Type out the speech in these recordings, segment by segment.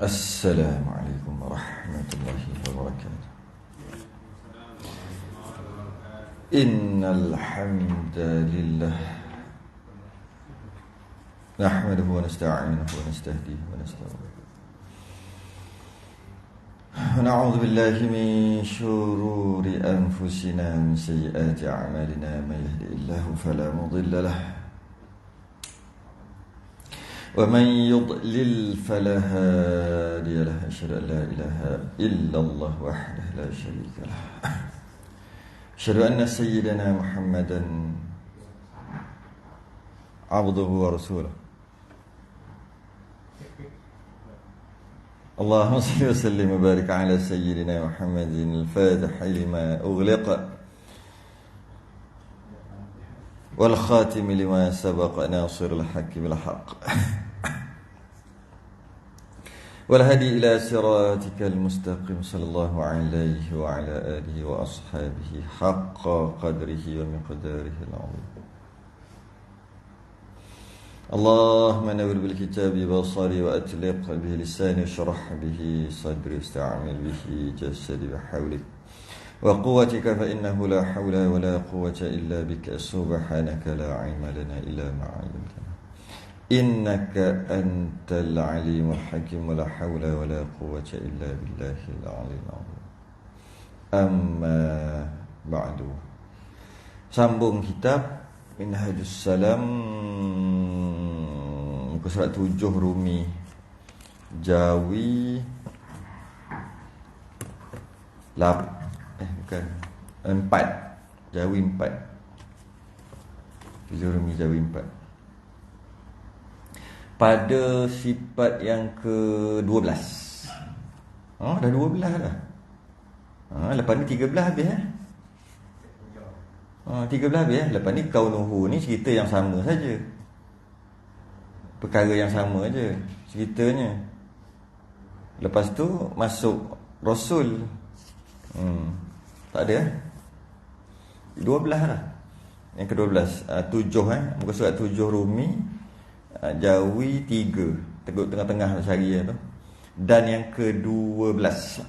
السلام عليكم ورحمة الله وبركاته. إن الحمد لله نحمده ونستعينه ونستهديه ونستغفره ونعوذ بالله من شرور أنفسنا ومن سيئات أعمالنا من يهده الله فلا مضل له ومن يضلل فلا هادي له. أشهد أن لا إله إلا الله وحده لا شريك له. أشهد أن سيدنا محمدا عبده ورسوله. اللهم صل وسلم وبارك على سيدنا محمد الفاتح لما أغلق والخاتم لما سبق ناصر الحق بالحق والهدي إلى صراطك المستقيم صلى الله عليه وعلى آله وأصحابه حق قدره ومقداره العظيم. اللهم نور بالكتاب بصري وأطلق به لساني واشرح به صدري واستعمل به جسدي بحولك وقوتك فإنه لا حول ولا قوة إلا بك سبحانك لا علم لنا إلا ما علمتنا إنك أنت العليم الحكيم ولا حول ولا قوة إلا بالله العلي العظيم. أما بعد. Sambung kitab Minhajus Salam, muka surat 7 Rumi Jawi bukan 4 Jawi 4 7 Rumi Jawi 4 pada sifat yang ke-12. Dah 12 dah. Lepas ni 13 habis 13 habis. Lepas ni kaunuhu ni cerita yang sama saja. Perkara yang sama aja ceritanya. Lepas tu masuk Rasul. Tak ada 12 dah. Yang ke-12 7 muka surat 7 Rumi Jawi 3 teguk tengah-tengah cari tu. Dan yang ke-12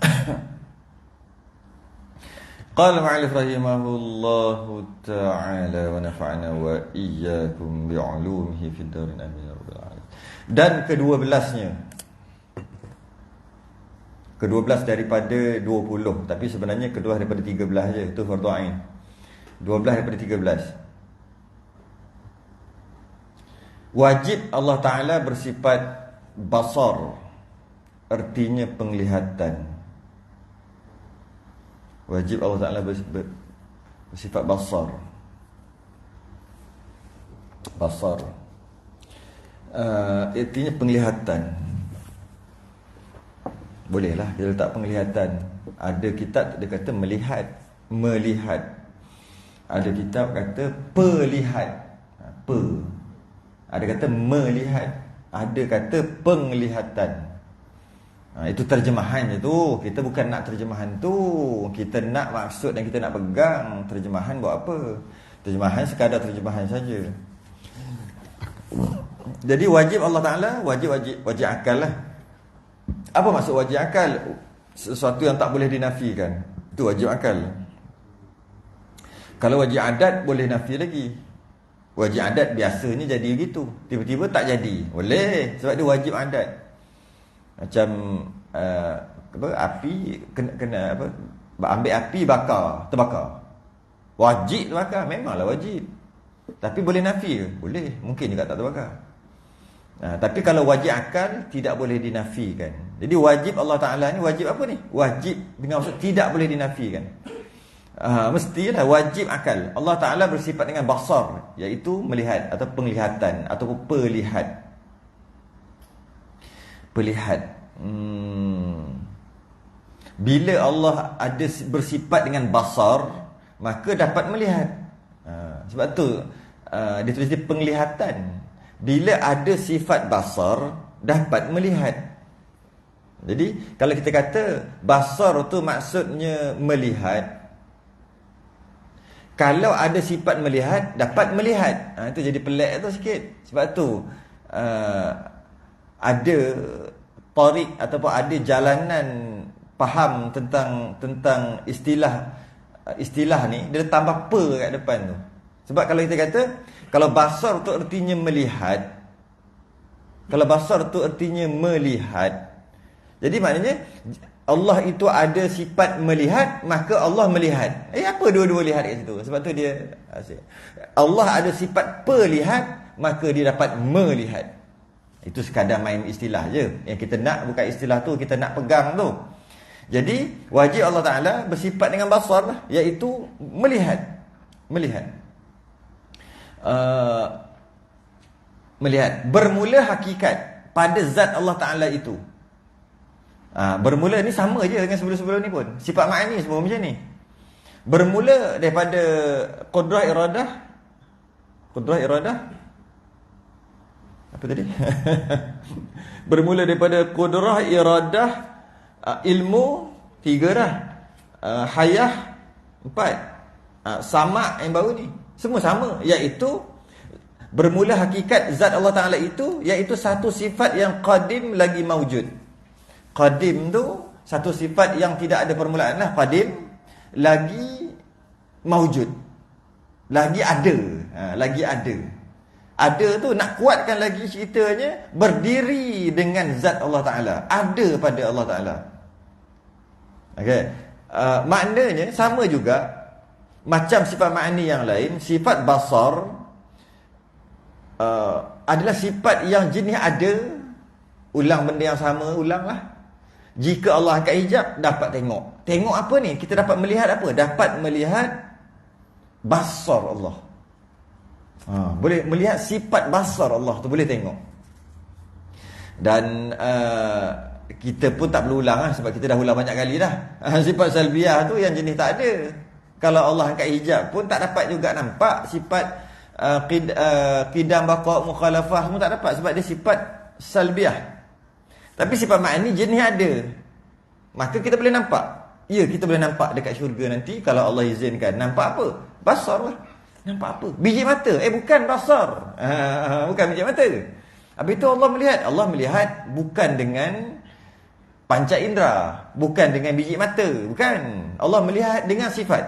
Qala ma'alif rahimahullahu ta'ala wa nafa'na wa iyyakum bi'ulumihi fid darin amin ya rabbal alamin. Dan ke-12-nya ke-12 daripada 20, tapi sebenarnya ke-12 daripada 13 je. Itu fardhu ain. 12 daripada 13. Wajib Allah Ta'ala bersifat basar, artinya penglihatan. Wajib Allah Ta'ala bersifat basar. Basar artinya penglihatan. Bolehlah dia letak penglihatan. Ada kitab dia kata melihat. Ada kitab kata pelihat. Ada kata melihat, ada kata penglihatan. Itu terjemahannya tu. Kita bukan nak terjemahan tu. Kita nak maksud dan kita nak pegang. Terjemahan buat apa? Terjemahan sekadar terjemahan saja. Jadi wajib Allah Ta'ala, wajib akal lah. Apa maksud wajib akal? Sesuatu yang tak boleh dinafikan. Itu wajib akal. Kalau wajib adat boleh nafi lagi. Wajib adat biasanya jadi begitu. Tiba-tiba tak jadi. Boleh. Sebab dia wajib adat. Macam api kena ambil api terbakar. Wajib terbakar. Memanglah wajib. Tapi boleh nafi ke? Boleh. Mungkin juga tak terbakar. Tapi kalau wajib akal tidak boleh dinafikan. Jadi wajib Allah Ta'ala ni wajib apa ni? Wajib dengan maksud tidak boleh dinafikan. Mestilah wajib akal. Allah Ta'ala bersifat dengan basar, iaitu melihat atau penglihatan ataupun Pelihat. Bila Allah ada bersifat dengan basar, maka dapat melihat. Sebab tu dia tulis penglihatan. Bila ada sifat basar, dapat melihat. Jadi kalau kita kata basar tu maksudnya melihat, kalau ada sifat melihat, dapat melihat. Itu jadi pelik tu sikit. Sebab tu ada tarik ataupun ada jalanan faham tentang istilah ni, dia tambah pa kat depan tu. Sebab kalau kita kata kalau basar tu artinya melihat, kalau basar tu artinya melihat, jadi maknanya Allah itu ada sifat melihat, maka Allah melihat. Apa dua-dua lihat kat situ? Sebab tu dia Allah ada sifat perlihat, maka dia dapat melihat. Itu sekadar main istilah je. Yang kita nak bukan istilah tu, kita nak pegang tu. Jadi wajib Allah Ta'ala bersifat dengan basar lah, iaitu melihat. Melihat. Bermula hakikat pada zat Allah Ta'ala itu. Bermula ni sama je dengan sebelum-sebelum ni pun. Sifat ma'ani semua macam ni. Bermula daripada qudrah iradah. Apa tadi? Bermula daripada qudrah iradah, ilmu 3 dah. Hayah 4. Sama' yang baru ni semua sama, iaitu bermula hakikat zat Allah Ta'ala itu, iaitu satu sifat yang qadim lagi maujud. Qadim tu satu sifat yang tidak ada permulaan lah. Qadim lagi maujud, lagi ada. Lagi ada. Ada tu nak kuatkan lagi ceritanya, berdiri dengan zat Allah Ta'ala, ada pada Allah Ta'ala. Okay. Maknanya sama juga macam sifat ma'ani yang lain. Sifat basar adalah sifat yang jenis ada. Ulang benda yang sama, ulanglah. Jika Allah angkat hijab, dapat tengok. Tengok apa ni? Kita dapat melihat apa? Dapat melihat basar Allah. Boleh melihat sifat basar Allah tu, boleh tengok. Dan kita pun tak perlu ulang lah, sebab kita dah ulang banyak kali dah. Sifat salbiah tu yang jenis tak ada. Kalau Allah angkat hijab pun tak dapat juga nampak. Sifat qidam, baqa', mukhalafah semua tak dapat, sebab dia sifat salbiah. Tapi sifat ma'ani jenis ada, maka kita boleh nampak. Ya, kita boleh nampak dekat syurga nanti, kalau Allah izinkan. Nampak apa? Basar lah. Nampak apa? Biji mata. Bukan basar. Bukan biji mata. Habis itu Allah melihat. Allah melihat bukan dengan panca indera, bukan dengan biji mata, bukan. Allah melihat dengan sifat,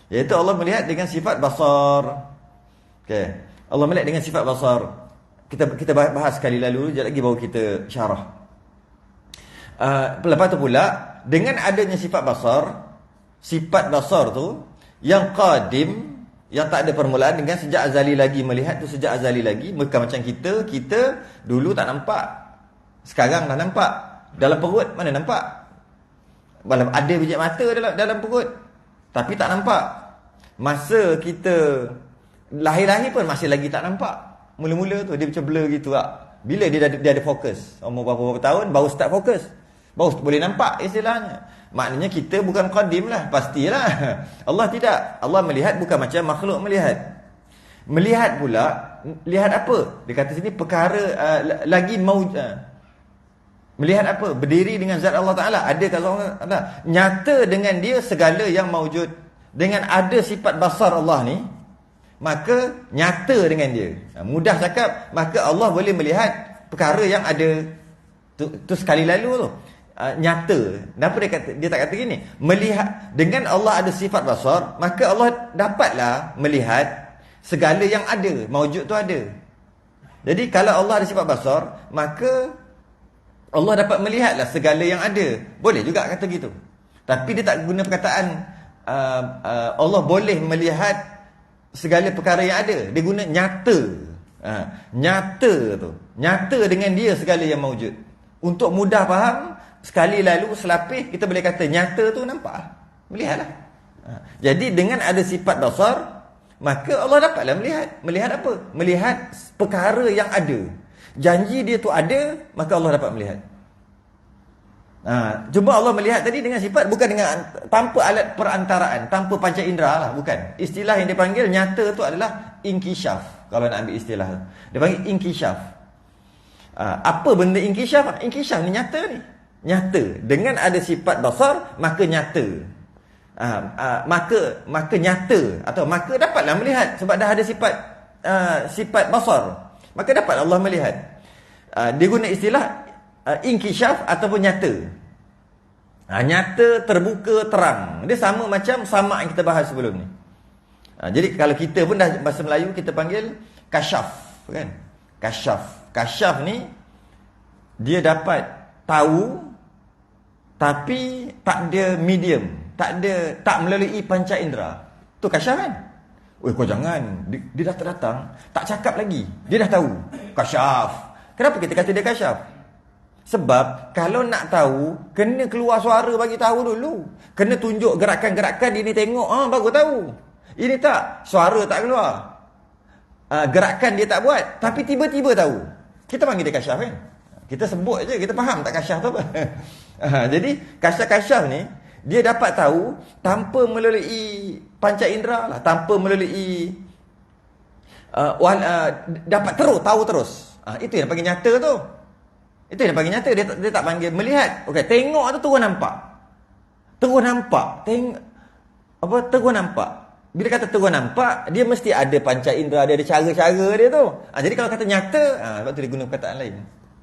iaitu Allah melihat dengan sifat basar. Okay. Allah melihat dengan sifat basar. Kita bahas sekali lalu, sekejap lagi baru kita syarah. Lepas tu pula, dengan adanya sifat basar tu yang qadim, yang tak ada permulaan, dengan sejak azali lagi, melihat tu sejak azali lagi. Bukan macam kita dulu tak nampak, sekarang dah nampak. Dalam perut mana nampak? Ada biji mata dalam perut, tapi tak nampak. Masa kita lahir-lahir pun masih lagi tak nampak. Mula-mula tu dia macam blur gitu lah. Bila dia ada fokus, umur berapa tahun baru start fokus, baru boleh nampak istilahnya. Maknanya kita bukan qadim lah, pastilah. Allah tidak. Allah melihat bukan macam makhluk melihat. Melihat pula, lihat apa? Dia kata sini perkara lagi melihat apa? Berdiri dengan zat Allah Ta'ala. Ada kat Allah Ta'ala. Nyata dengan dia segala yang maujud. Dengan ada sifat basar Allah ni, maka nyata dengan dia. Mudah cakap, maka Allah boleh melihat perkara yang ada. Tu sekali lalu tu. Nyata. Kenapa dia tak kata gini? Melihat, dengan Allah ada sifat basar, maka Allah dapatlah melihat segala yang ada. Maujud tu ada. Jadi kalau Allah ada sifat basar, maka Allah dapat melihatlah segala yang ada. Boleh juga kata gitu. Tapi dia tak guna perkataan Allah boleh melihat segala perkara yang ada. Dia guna nyata. Nyata tu. Nyata dengan dia segala yang maujud. Untuk mudah faham, sekali lalu selapis kita boleh kata nyata tu nampak. Melihatlah. Jadi dengan ada sifat basar, maka Allah dapatlah melihat. Melihat apa? Melihat perkara yang ada. Janji dia tu ada, maka Allah dapat melihat. Cuma Allah melihat tadi dengan sifat, bukan dengan tanpa alat perantaraan, tanpa panca indera lah, bukan. Istilah yang dia panggil nyata tu adalah inkishaf. Kalau nak ambil istilah tu, dia panggil inkishaf. Apa benda inkishaf? Inkishaf ni nyata ni. Nyata. Dengan ada sifat basar, maka nyata. Maka nyata, atau maka dapatlah melihat, sebab dah ada sifat basar. Maka dapat Allah melihat. Dia guna istilah inkishaf ataupun nyata. Nyata, terbuka, terang. Dia sama macam sama yang kita bahas sebelum ni. Jadi kalau kita pun dah bahasa Melayu kita panggil kasyaf, kan? Kasyaf ni dia dapat tahu tapi tak ada medium, tak melalui panca indera. Tu kasyaf kan? Kau jangan, dia dah datang, tak cakap lagi, dia dah tahu. Kasyaf. Kenapa kita kata dia kasyaf? Sebab kalau nak tahu, kena keluar suara bagi tahu dulu. Kena tunjuk gerakan-gerakan dia ni, tengok, baru tahu. Ini tak, suara tak keluar, gerakan dia tak buat, tapi tiba-tiba tahu. Kita panggil dia kasyaf kan? Kita sebut je, kita faham tak kasyaf tu apa. Jadi kasyaf ni dia dapat tahu tanpa melalui panca indera lah, tanpa melalui dapat tahu terus. Itu yang panggil nyata tu. Itu yang panggil nyata. Dia tak panggil melihat. Okey, tengok tu terus nampak. Terus nampak. Terus nampak. Bila kata terus nampak, dia mesti ada panca indera, dia ada cara-cara dia tu. Jadi kalau kata nyata, sebab tu dia guna perkataan lain.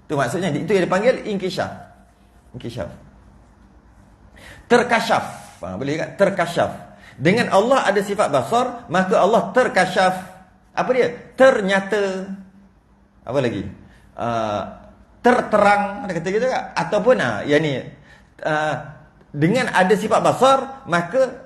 Tu maksudnya, itu yang dipanggil inkishaf. Terkasyaf. Boleh kan? Terkasyaf. Dengan Allah ada sifat basar, maka Allah terkasyaf. Apa dia? Ternyata. Apa lagi? Terterang, ada kata gitu tak? Ataupun yang ni, dengan ada sifat basar, maka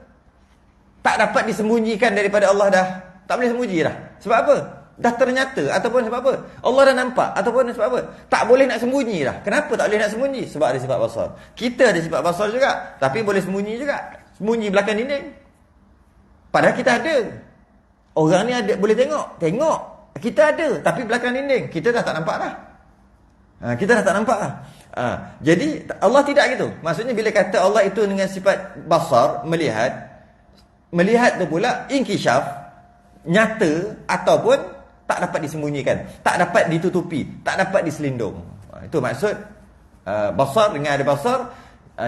tak dapat disembunyikan daripada Allah dah. Tak boleh sembunyi dah. Sebab apa? Dah ternyata. Ataupun sebab apa? Allah dah nampak. Ataupun sebab apa? Tak boleh nak sembunyi dah. Kenapa tak boleh nak sembunyi? Sebab ada sifat basar. Kita ada sifat basar juga, tapi boleh sembunyi juga. Sembunyi belakang dinding. Padahal kita ada. Orang ni ada, boleh tengok. Kita ada, tapi belakang dinding kita dah tak nampak dah. Kita dah tak nampak dah. Jadi Allah tidak gitu. Maksudnya bila kata Allah itu dengan sifat basar, melihat tu pula inkishaf, nyata ataupun tak dapat disembunyikan, tak dapat ditutupi, tak dapat diselindung. Itu maksud basar. Dengan ada basar,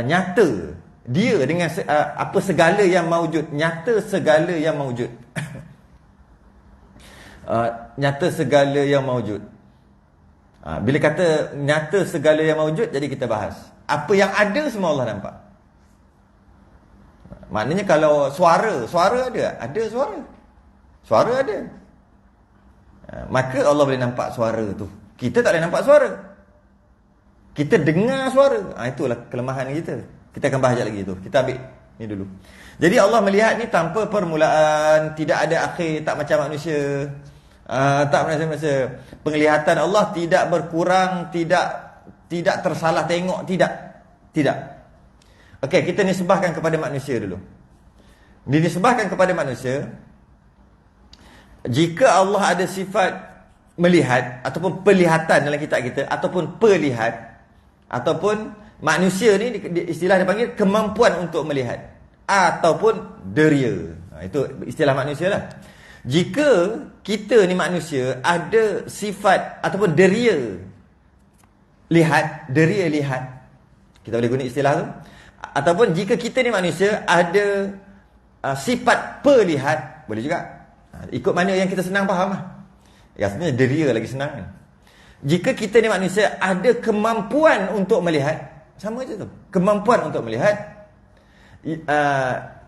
nyata dia dengan segala yang maujud, nyata segala yang maujud. Nyata segala yang maujud. Bila kata nyata segala yang maujud, jadi kita bahas apa yang ada semua Allah nampak. Maknanya kalau suara ada suara ada, maka Allah boleh nampak suara tu. Kita tak boleh nampak suara, kita dengar suara. Itulah kelemahan kita. Kita akan bahas lagi tu. Kita ambil ni dulu. Jadi Allah melihat ni tanpa permulaan, tidak ada akhir, tak macam manusia. Tak macam penglihatan Allah tidak berkurang, tidak tersalah tengok, tidak. Okey, kita nisbahkan kepada manusia dulu. Dinisbahkan kepada manusia, jika Allah ada sifat melihat ataupun pelihatan dalam kitab kita, ataupun pelihat, ataupun manusia ni istilah dia panggil kemampuan untuk melihat, ataupun deria. Itu istilah manusia lah. Jika kita ni manusia ada sifat ataupun deria lihat, kita boleh guna istilah tu. Ataupun jika kita ni manusia ada sifat pelihat, boleh juga. Ikut mana yang kita senang faham lah. Sebenarnya deria lagi senang kan. Jika kita ni manusia ada kemampuan untuk melihat, sama je tu. Kemampuan untuk melihat.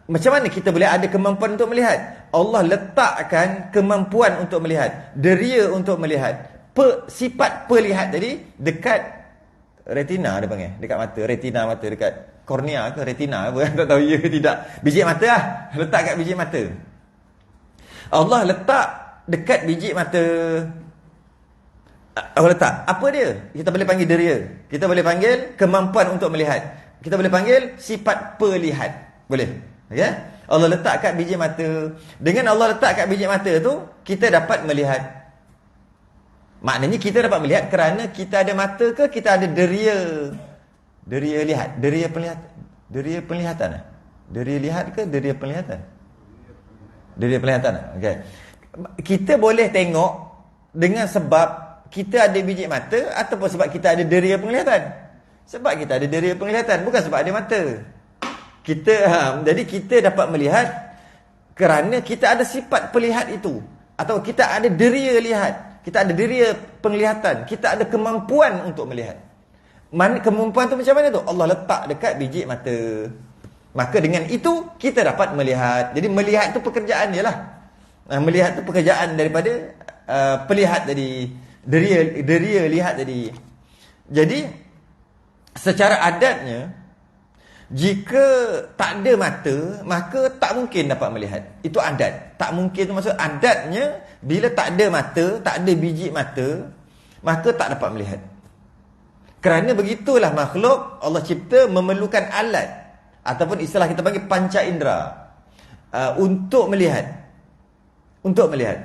Macam mana kita boleh ada kemampuan untuk melihat? Allah letakkan kemampuan untuk melihat, deria untuk melihat, sifat pelihat tadi dekat retina dia panggil, dekat mata, retina mata, dekat kornea ke retina apa, tak tahu ya ke tidak. Biji mata lah, letak kat biji mata. Allah letak dekat biji mata. Allah letak, apa dia? Kita boleh panggil deria, kita boleh panggil kemampuan untuk melihat, kita boleh panggil sifat pelihat. Boleh. Okay? Allah letak kat biji mata. Dengan Allah letak kat biji mata tu, kita dapat melihat. Maknanya kita dapat melihat kerana kita ada mata ke kita ada deria lihat, deria penglihatan. Deria lihat ke deria penglihatan? Deria penglihatan. Okey. Kita boleh tengok dengan sebab kita ada biji mata ataupun sebab kita ada deria penglihatan. Sebab kita ada deria penglihatan, bukan sebab ada mata. Jadi kita dapat melihat kerana kita ada sifat pelihat itu, atau kita ada deria lihat, kita ada deria penglihatan, kita ada kemampuan untuk melihat. Kemampuan tu macam mana tu? Allah letak dekat biji mata. Maka dengan itu kita dapat melihat. Jadi melihat tu pekerjaan dia lah. Melihat tu pekerjaan daripada pelihat tadi. Deria lihat tadi. Jadi secara adatnya, jika tak ada mata, maka tak mungkin dapat melihat. Itu adat. Tak mungkin tu maksud adatnya, bila tak ada mata, tak ada biji mata, maka tak dapat melihat. Kerana begitulah makhluk Allah cipta memerlukan alat, ataupun istilah kita panggil panca indera, untuk melihat. Untuk melihat.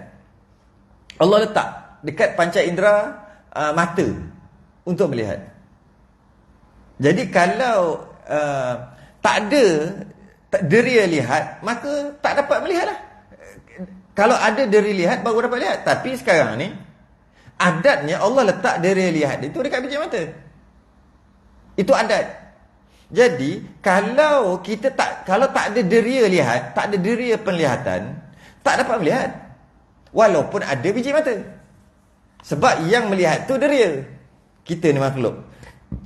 Allah letak dekat panca indera mata untuk melihat. Jadi kalau tak ada deria lihat, maka tak dapat melihat lah. Kalau ada deria lihat baru dapat lihat. Tapi sekarang ni adatnya Allah letak deria lihat itu dekat biji mata. Itu adat. Jadi kalau tak ada deria lihat, tak ada deria penglihatan, tak dapat melihat walaupun ada biji mata. Sebab yang melihat tu deria. Kita ni makhluk,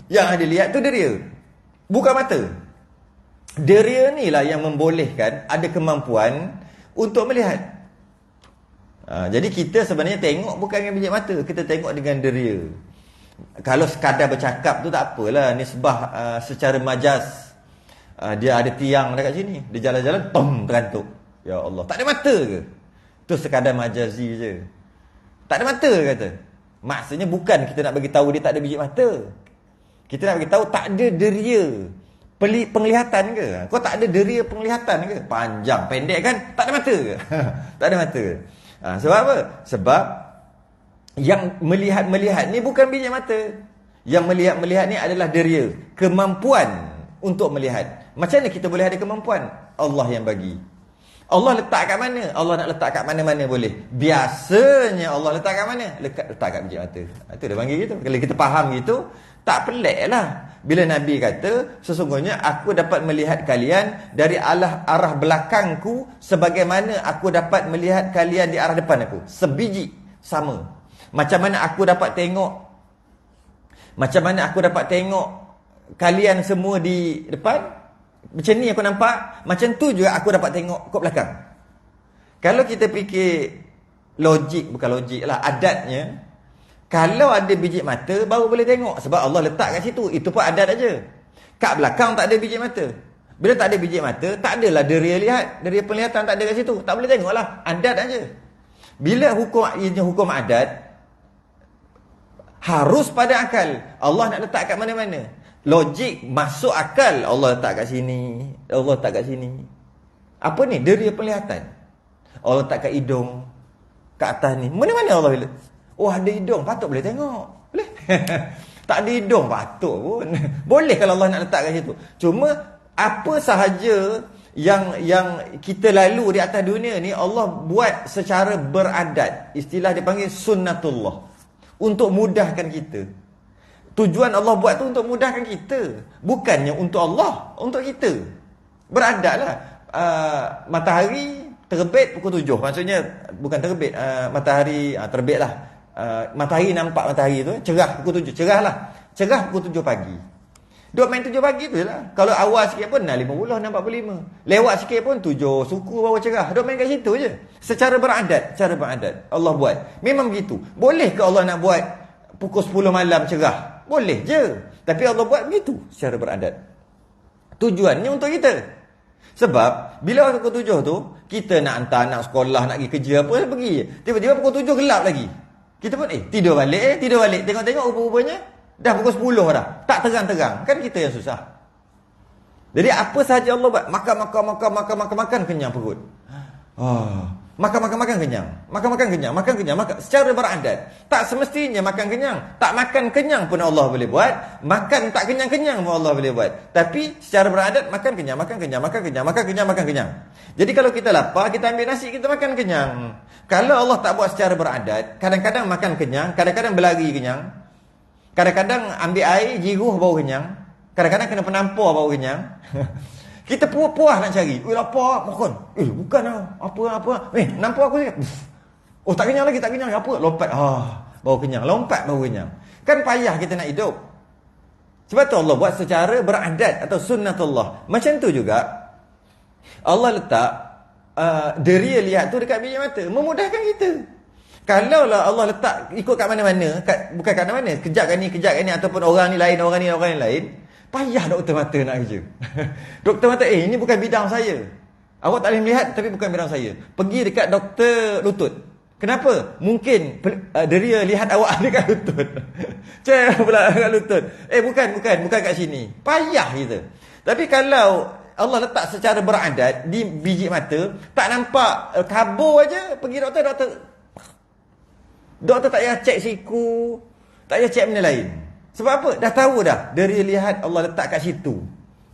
yang ada lihat tu deria, bukan mata. Deria ni lah yang membolehkan ada kemampuan untuk melihat. Jadi kita sebenarnya tengok bukan dengan biji mata, kita tengok dengan deria. Kalau sekadar bercakap tu tak apalah, nisbah secara majaz. Dia ada tiang dekat sini, dia jalan-jalan tom terantuk. Ya Allah, tak ada mata ke? Tu sekadar majazi je. Tak ada mata kata. Maksudnya bukan kita nak bagi tahu dia tak ada biji mata. Kita nak bagi tahu tak ada deria penglihatan ke? Kau tak ada deria penglihatan ke? Panjang, pendek kan? Tak ada mata ke? Tak ada mata ke? Sebab apa? Sebab yang melihat-melihat ni bukan biji mata. Yang melihat-melihat ni adalah deria, kemampuan untuk melihat. Macam mana kita boleh ada kemampuan? Allah yang bagi. Allah letak kat mana? Allah nak letak kat mana-mana boleh. Biasanya Allah letak kat mana? Letak kat biji mata. Itu dia panggil gitu. Kalau kita faham gitu, tak pelik lah. Bila Nabi kata, sesungguhnya aku dapat melihat kalian dari arah belakangku sebagaimana aku dapat melihat kalian di arah depan aku. Sebiji, sama. Macam mana aku dapat tengok kalian semua di depan, macam ni aku nampak, macam tu juga aku dapat tengok kat belakang. Kalau kita fikir bukan logik lah, adatnya, kalau ada biji mata baru boleh tengok, sebab Allah letak kat situ. Itu pun adat aja. Kat belakang tak ada biji mata. Bila tak ada biji mata, tak adalah deria lihat, deria penglihatan tak ada kat situ, tak boleh tengok lah. Adat aja. Bila hukum adat, harus pada akal. Allah nak letak kat mana-mana. Logik masuk akal. Allah letak kat sini, Allah letak kat sini. Apa ni? Deria penglihatan. Allah letak kat hidung, kat atas ni. Mana-mana Allah bila? Oh, ada hidung, patut boleh tengok. Boleh. Tak ada hidung, patut pun. Boleh kalau Allah nak letak kat situ. Cuma apa sahaja yang kita lalu di atas dunia ni, Allah buat secara beradat. Istilah dia panggil sunnatullah, untuk mudahkan kita. Tujuan Allah buat tu untuk mudahkan kita, bukannya untuk Allah, untuk kita. Beradatlah. Matahari terbit pukul 7. Maksudnya bukan terbit, matahari terbitlah. Matahari nampak, matahari tu cerah pukul 7. Cerah pukul 7 pagi. Duk main 7 pagi tu je lah. Kalau awal sikit pun 6.50, 6.45. Lewat sikit pun 7 suku baru cerah. Duk main kat situ je. Secara beradat, Allah buat. Memang begitu. Boleh ke Allah nak buat pukul 10 malam cerah? Boleh je. Tapi Allah buat begitu secara beradat. Tujuannya untuk kita. Sebab bila pukul 7 tu, kita nak hantar anak sekolah, nak pergi kerja apa, pergi. Tiba-tiba pukul 7 gelap lagi. Kita pun tidur balik. Tengok-tengok rupa-rupanya dah pukul 10 dah. Tak terang-terang. Kan kita yang susah. Jadi apa sahaja Allah buat, makan kenyang perut. Makan kenyang. Makan secara beradat. Tak semestinya makan kenyang. Tak makan kenyang pun Allah boleh buat. Makan tak kenyang-kenyang pun Allah boleh buat. Tapi secara beradat, makan kenyang. Jadi kalau kita lapar, kita ambil nasi, kita makan kenyang. Kalau Allah tak buat secara beradat, kadang-kadang makan kenyang, kadang-kadang berlari kenyang, kadang-kadang ambil air, jiruh baru kenyang, kadang-kadang kena penampar baru kenyang. Kita puas nak cari. Lapar, makan. Bukan lah. Apa. Nampar aku sikit. Oh, tak kenyang lagi. Apa? Lompat. Baru kenyang. Lompat baru kenyang. Kan payah kita nak hidup. Sebab tu Allah buat secara beradat atau sunnatullah. Macam tu juga Allah letak deria lihat tu dekat biji mata, memudahkan kita. Kalaulah Allah letak ikut kat mana-mana, bukan kat mana-mana, kejap kan ni ataupun orang ni lain, orang ni lain, payah doktor mata nak kerja. Doktor mata, ini bukan bidang saya. Awak tak boleh melihat tapi bukan bidang saya. Pergi dekat doktor lutut. Kenapa? Mungkin deria lihat awak dekat lutut. Cek pula dekat lutut. Bukan kat sini. Payah kita. Tapi kalau Allah letak secara beradat di biji mata, tak nampak kabur aja, pergi doktor tak payah cek siku, tak payah cek benda lain. Sebab apa? Dah tahu dah. Deria lihat Allah letak kat situ.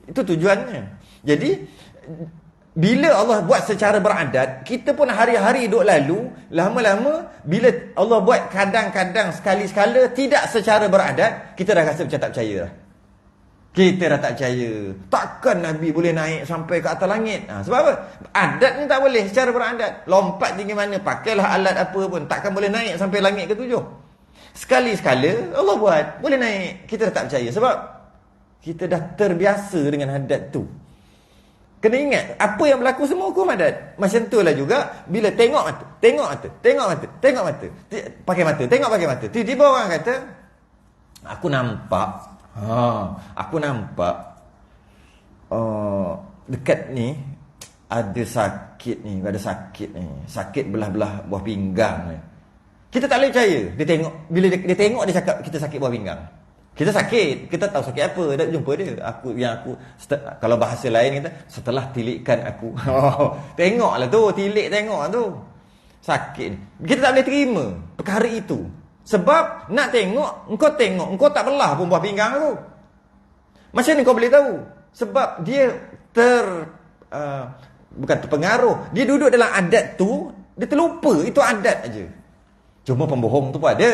Itu tujuannya. Jadi bila Allah buat secara beradat, kita pun hari-hari duk lalu, lama-lama bila Allah buat kadang-kadang sekali-sekala tidak secara beradat, kita dah rasa macam tak percaya dah. Kita dah tak percaya. Takkan Nabi boleh naik sampai ke atas langit? Sebab apa? Adat ni tak boleh secara beradat. Lompat tinggi mana, pakailah alat apa pun, takkan boleh naik sampai langit ke-7. Sekali-sekala Allah buat, boleh naik. Kita dah tak percaya sebab kita dah terbiasa dengan adat tu. Kena ingat, apa yang berlaku semua hukum adat. Macam itulah juga, bila tengok mata, pakai mata, tengok pakai mata. Tiba-tiba orang kata, aku nampak dekat ni ada sakit ni, sakit belah-belah buah pinggang ni. Kita tak boleh percaya. Dia tengok, bila dia tengok, dia cakap kita sakit buah pinggang. Kita sakit, kita tahu sakit apa, dah jumpa dia. Kalau bahasa lain kata, setelah tilikkan aku. Tengoklah tu, tilik tengok tu. Sakit ni. Kita tak boleh terima perkara itu. Sebab nak tengok, engkau tak belah pun buah pinggang aku. Macam ni kau boleh tahu? Sebab dia bukan terpengaruh. Dia duduk dalam adat tu, dia terlupa itu adat aja. Cuma pembohong tu pun ada.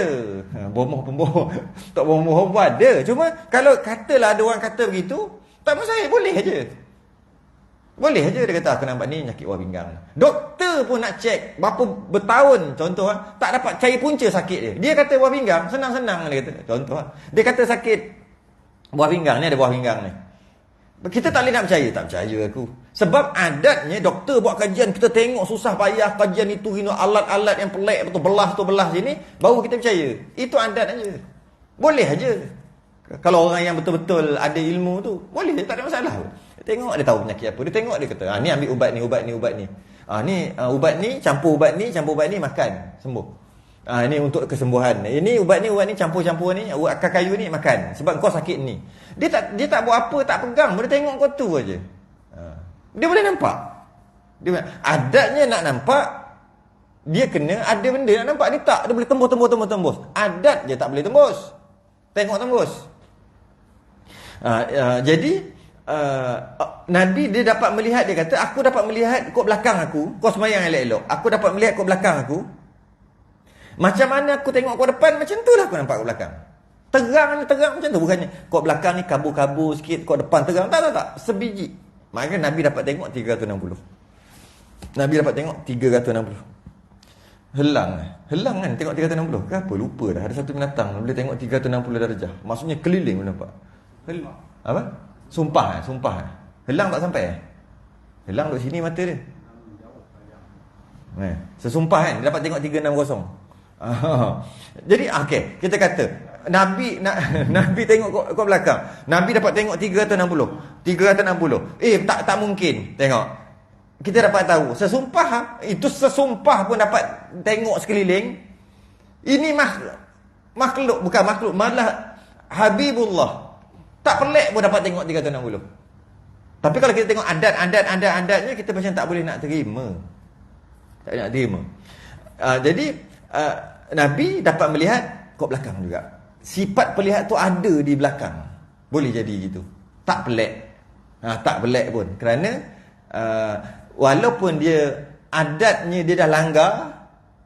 Pembohong. Tak pembohong pun ada. Cuma kalau katalah ada orang kata begitu, tak masalah, boleh aja. Boleh aja dia kata aku nampak ni sakit buah pinggang. Doktor pun nak cek berapa bertahun contoh tak dapat cari punca sakit dia. Dia kata buah pinggang, senang-senang dia kata. Contoh dia kata sakit buah pinggang ni, ada buah pinggang ni. Kita tak boleh nak percaya, tak percaya aku. Sebab adatnya doktor buat kajian, kita tengok susah payah kajian itu, alat-alat yang pelik betul, belah sini, baru kita percaya. Itu adat aja. Boleh aja. Kalau orang yang betul-betul ada ilmu tu, boleh, tak ada masalah. Dia tengok dia tahu penyakit apa. Dia tengok dia kata, ni ambil ubat ni. Ubat ni, campur ubat ni makan, sembuh. Ini untuk kesembuhan. Ini ubat ni campur-campur ni, akar kayu ni makan sebab kau sakit ni. Dia tak buat apa, tak pegang, dia tengok kau tu aja. Dia boleh nampak. Adatnya nak nampak, dia kena ada benda nak nampak. Dia tak, dia boleh tembus. Adat je tak boleh tembus. Tengok tembus. Jadi Nabi dia dapat melihat, dia kata aku dapat melihat kau belakang aku, kau sembahyang elok-elok. Aku dapat melihat kau belakang aku. Macam mana aku tengok kau depan, macam tu lah aku nampak kau belakang. Terang macam tu. Bukannya kau belakang ni kabur-kabur sikit, kau depan terang. Tak. Sebiji. Makanya Nabi dapat tengok 360. Nabi dapat tengok 360. Helang kan tengok 360. Kenapa? Lupa dah. Ada satu binatang boleh tengok 360 darjah. Maksudnya keliling boleh nampak. Apa? Sumpah. Helang tak sampai. Helang duduk sini mata dia. Sesumpah kan dia dapat tengok 360. Jadi okey, kita kata Nabi tengok kau belakang. Nabi dapat tengok 360. Tak mungkin. Tengok. Kita dapat tahu sesumpah pun dapat tengok sekeliling. Ini makhluk, bukan makhluk, malah Habibullah. Tak pelik pun dapat tengok 360. Tapi kalau kita tengok adatnya, kita macam tak boleh nak terima. Tak nak terima. Jadi Nabi dapat melihat kau belakang juga. Sifat perlihat tu ada di belakang. Boleh jadi gitu. Tak pelik. Tak pelik pun. Kerana walaupun dia adatnya dia dah langgar,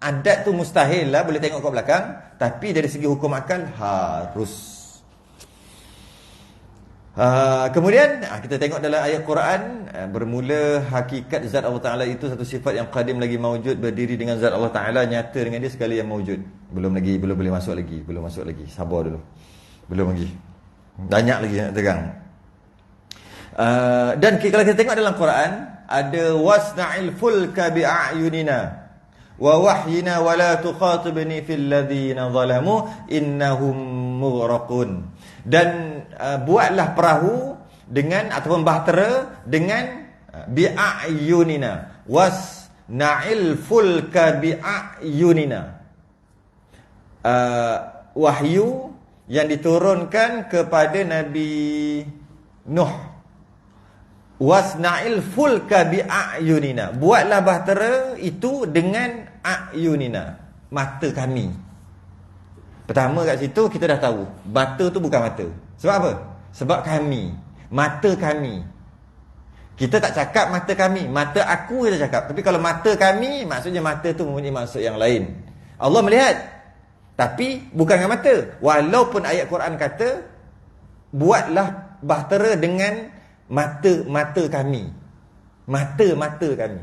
adat tu mustahil lah boleh tengok kau belakang, tapi dari segi hukum akal harus. Kemudian kita tengok dalam ayat Quran, bermula hakikat zat Allah Ta'ala itu satu sifat yang qadim lagi mawujud, berdiri dengan zat Allah Ta'ala, nyata dengan dia segala yang mawujud. Belum boleh masuk lagi, sabar dulu, belum lagi. Banyak lagi nak terang. Dan kalau kita tengok dalam Quran, ada wasna'il fulka bi'ayunina wa wahyina wa la tukhatibni fil ladzina zalamu innahum mughraqun. Dan buatlah perahu dengan ataupun bahtera dengan bi'ayunina, wasna'il fulka bi'ayunina. Wahyu yang diturunkan kepada Nabi Nuh. Wasna'il fulka bi'ayunina, buatlah bahtera itu dengan ayunina, mata kami. Pertama kat situ kita dah tahu mata tu bukan mata. Sebab apa? Sebab kami, mata kami. Kita tak cakap mata kami, mata aku kita cakap. Tapi kalau mata kami, maksudnya mata tu mempunyai maksud yang lain. Allah melihat, tapi bukan dengan mata. Walaupun ayat Quran kata buatlah bahtera dengan mata kami. Mata kami.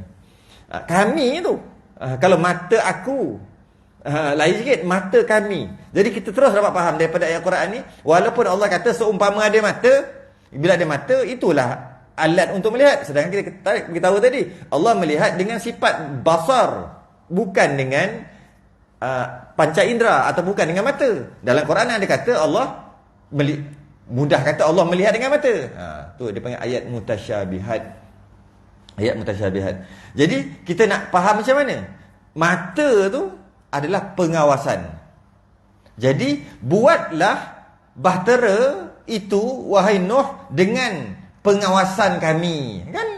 Kami tu, kalau mata aku, lain sikit, mata kami. Jadi kita terus dapat faham daripada ayat Quran ni, walaupun Allah kata seumpama ada mata, bila ada mata, itulah alat untuk melihat. Sedangkan kita tahu tadi, Allah melihat dengan sifat basar, bukan dengan panca indera atau bukan dengan mata. Dalam Quran ada kata Allah mudah kata Allah melihat dengan mata. Tu dia panggil ayat mutasyabihat. Ayat mutasyabihat. Jadi kita nak faham macam mana? Mata tu adalah pengawasan. Jadi buatlah bahtera itu wahai Nuh dengan pengawasan kami, kan?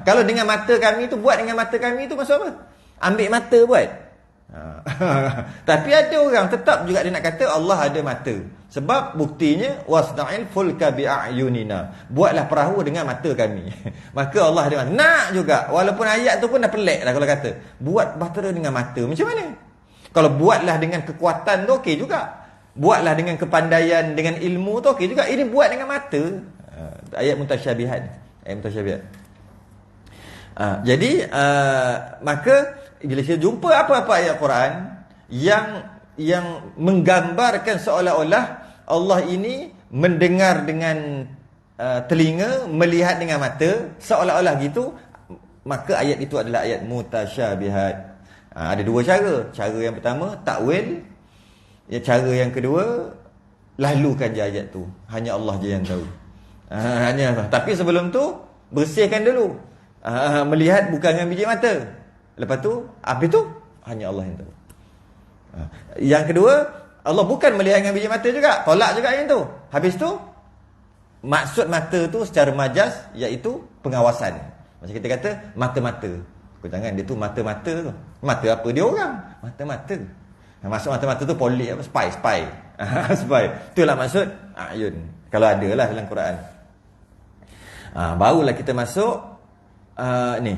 Kalau dengan mata kami tu, buat dengan mata kami tu maksud apa? Ambil mata buat. Tapi ada orang tetap juga dia nak kata Allah ada mata. Sebab buktinya wasna'il fulka bi'ayunina, buatlah perahu dengan mata kami. Maka Allah ada mata. Nak juga, walaupun ayat tu pun dah pelik dah kalau kata buat bahtera dengan mata. Macam mana? Kalau buatlah dengan kekuatan tu okey juga. Buatlah dengan kepandaian, dengan ilmu tu okey juga. Ini buat dengan mata. Ayat mutasyabihat. Ayat mutasyabihat. Jadi maka bila saya jumpa apa-apa ayat Quran yang menggambarkan seolah-olah Allah ini mendengar dengan telinga, melihat dengan mata, seolah-olah gitu, maka ayat itu adalah ayat mutasyabihat. Ada dua cara. Cara yang pertama takwil, cara yang kedua lalukan je ayat tu. Hanya Allah je yang tahu. Tapi sebelum tu bersihkan dulu. Melihat bukan dengan biji mata. Lepas tu, habis tu hanya Allah yang tahu. Yang kedua, Allah bukan melihat dengan biji mata juga, tolak juga yang tu. Habis tu, maksud mata tu secara majas iaitu pengawasan. Macam kita kata mata-mata. Jangan dia tu mata-mata tu. Mata apa dia orang? Mata-mata. Maksud mata-mata tu polis apa? Spy. Spy. Itulah maksud ayun. Kalau ada lah dalam Quran. Barulah kita masuk ni.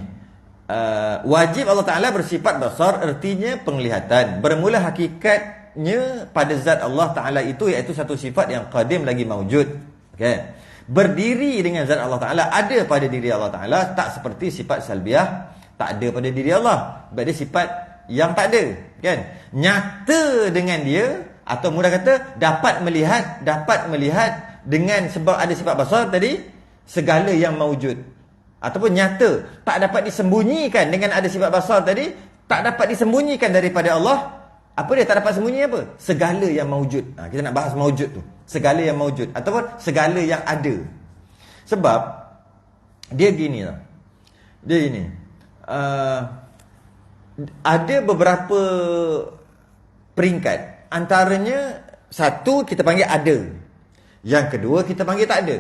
Wajib Allah Ta'ala bersifat basar, artinya penglihatan. Bermula hakikatnya pada zat Allah Ta'ala itu, iaitu satu sifat yang qadim lagi mawjud. Okay. Berdiri dengan zat Allah Ta'ala, ada pada diri Allah Ta'ala, tak seperti sifat salbiah, tak ada pada diri Allah. Sebab dia sifat yang tak ada, kan? Nyata dengan dia, atau mudah kata dapat melihat dengan sebab ada sifat basar tadi, segala yang mawjud. Ataupun nyata, tak dapat disembunyikan dengan ada sifat basar tadi, tak dapat disembunyikan daripada Allah. Apa dia tak dapat sembunyi apa? Segala yang mawjud. Kita nak bahas mawjud tu. Segala yang mawjud ataupun segala yang ada. Sebab dia gini lah. Dia gini. Ada beberapa peringkat. Antaranya satu kita panggil ada. Yang kedua kita panggil tak ada.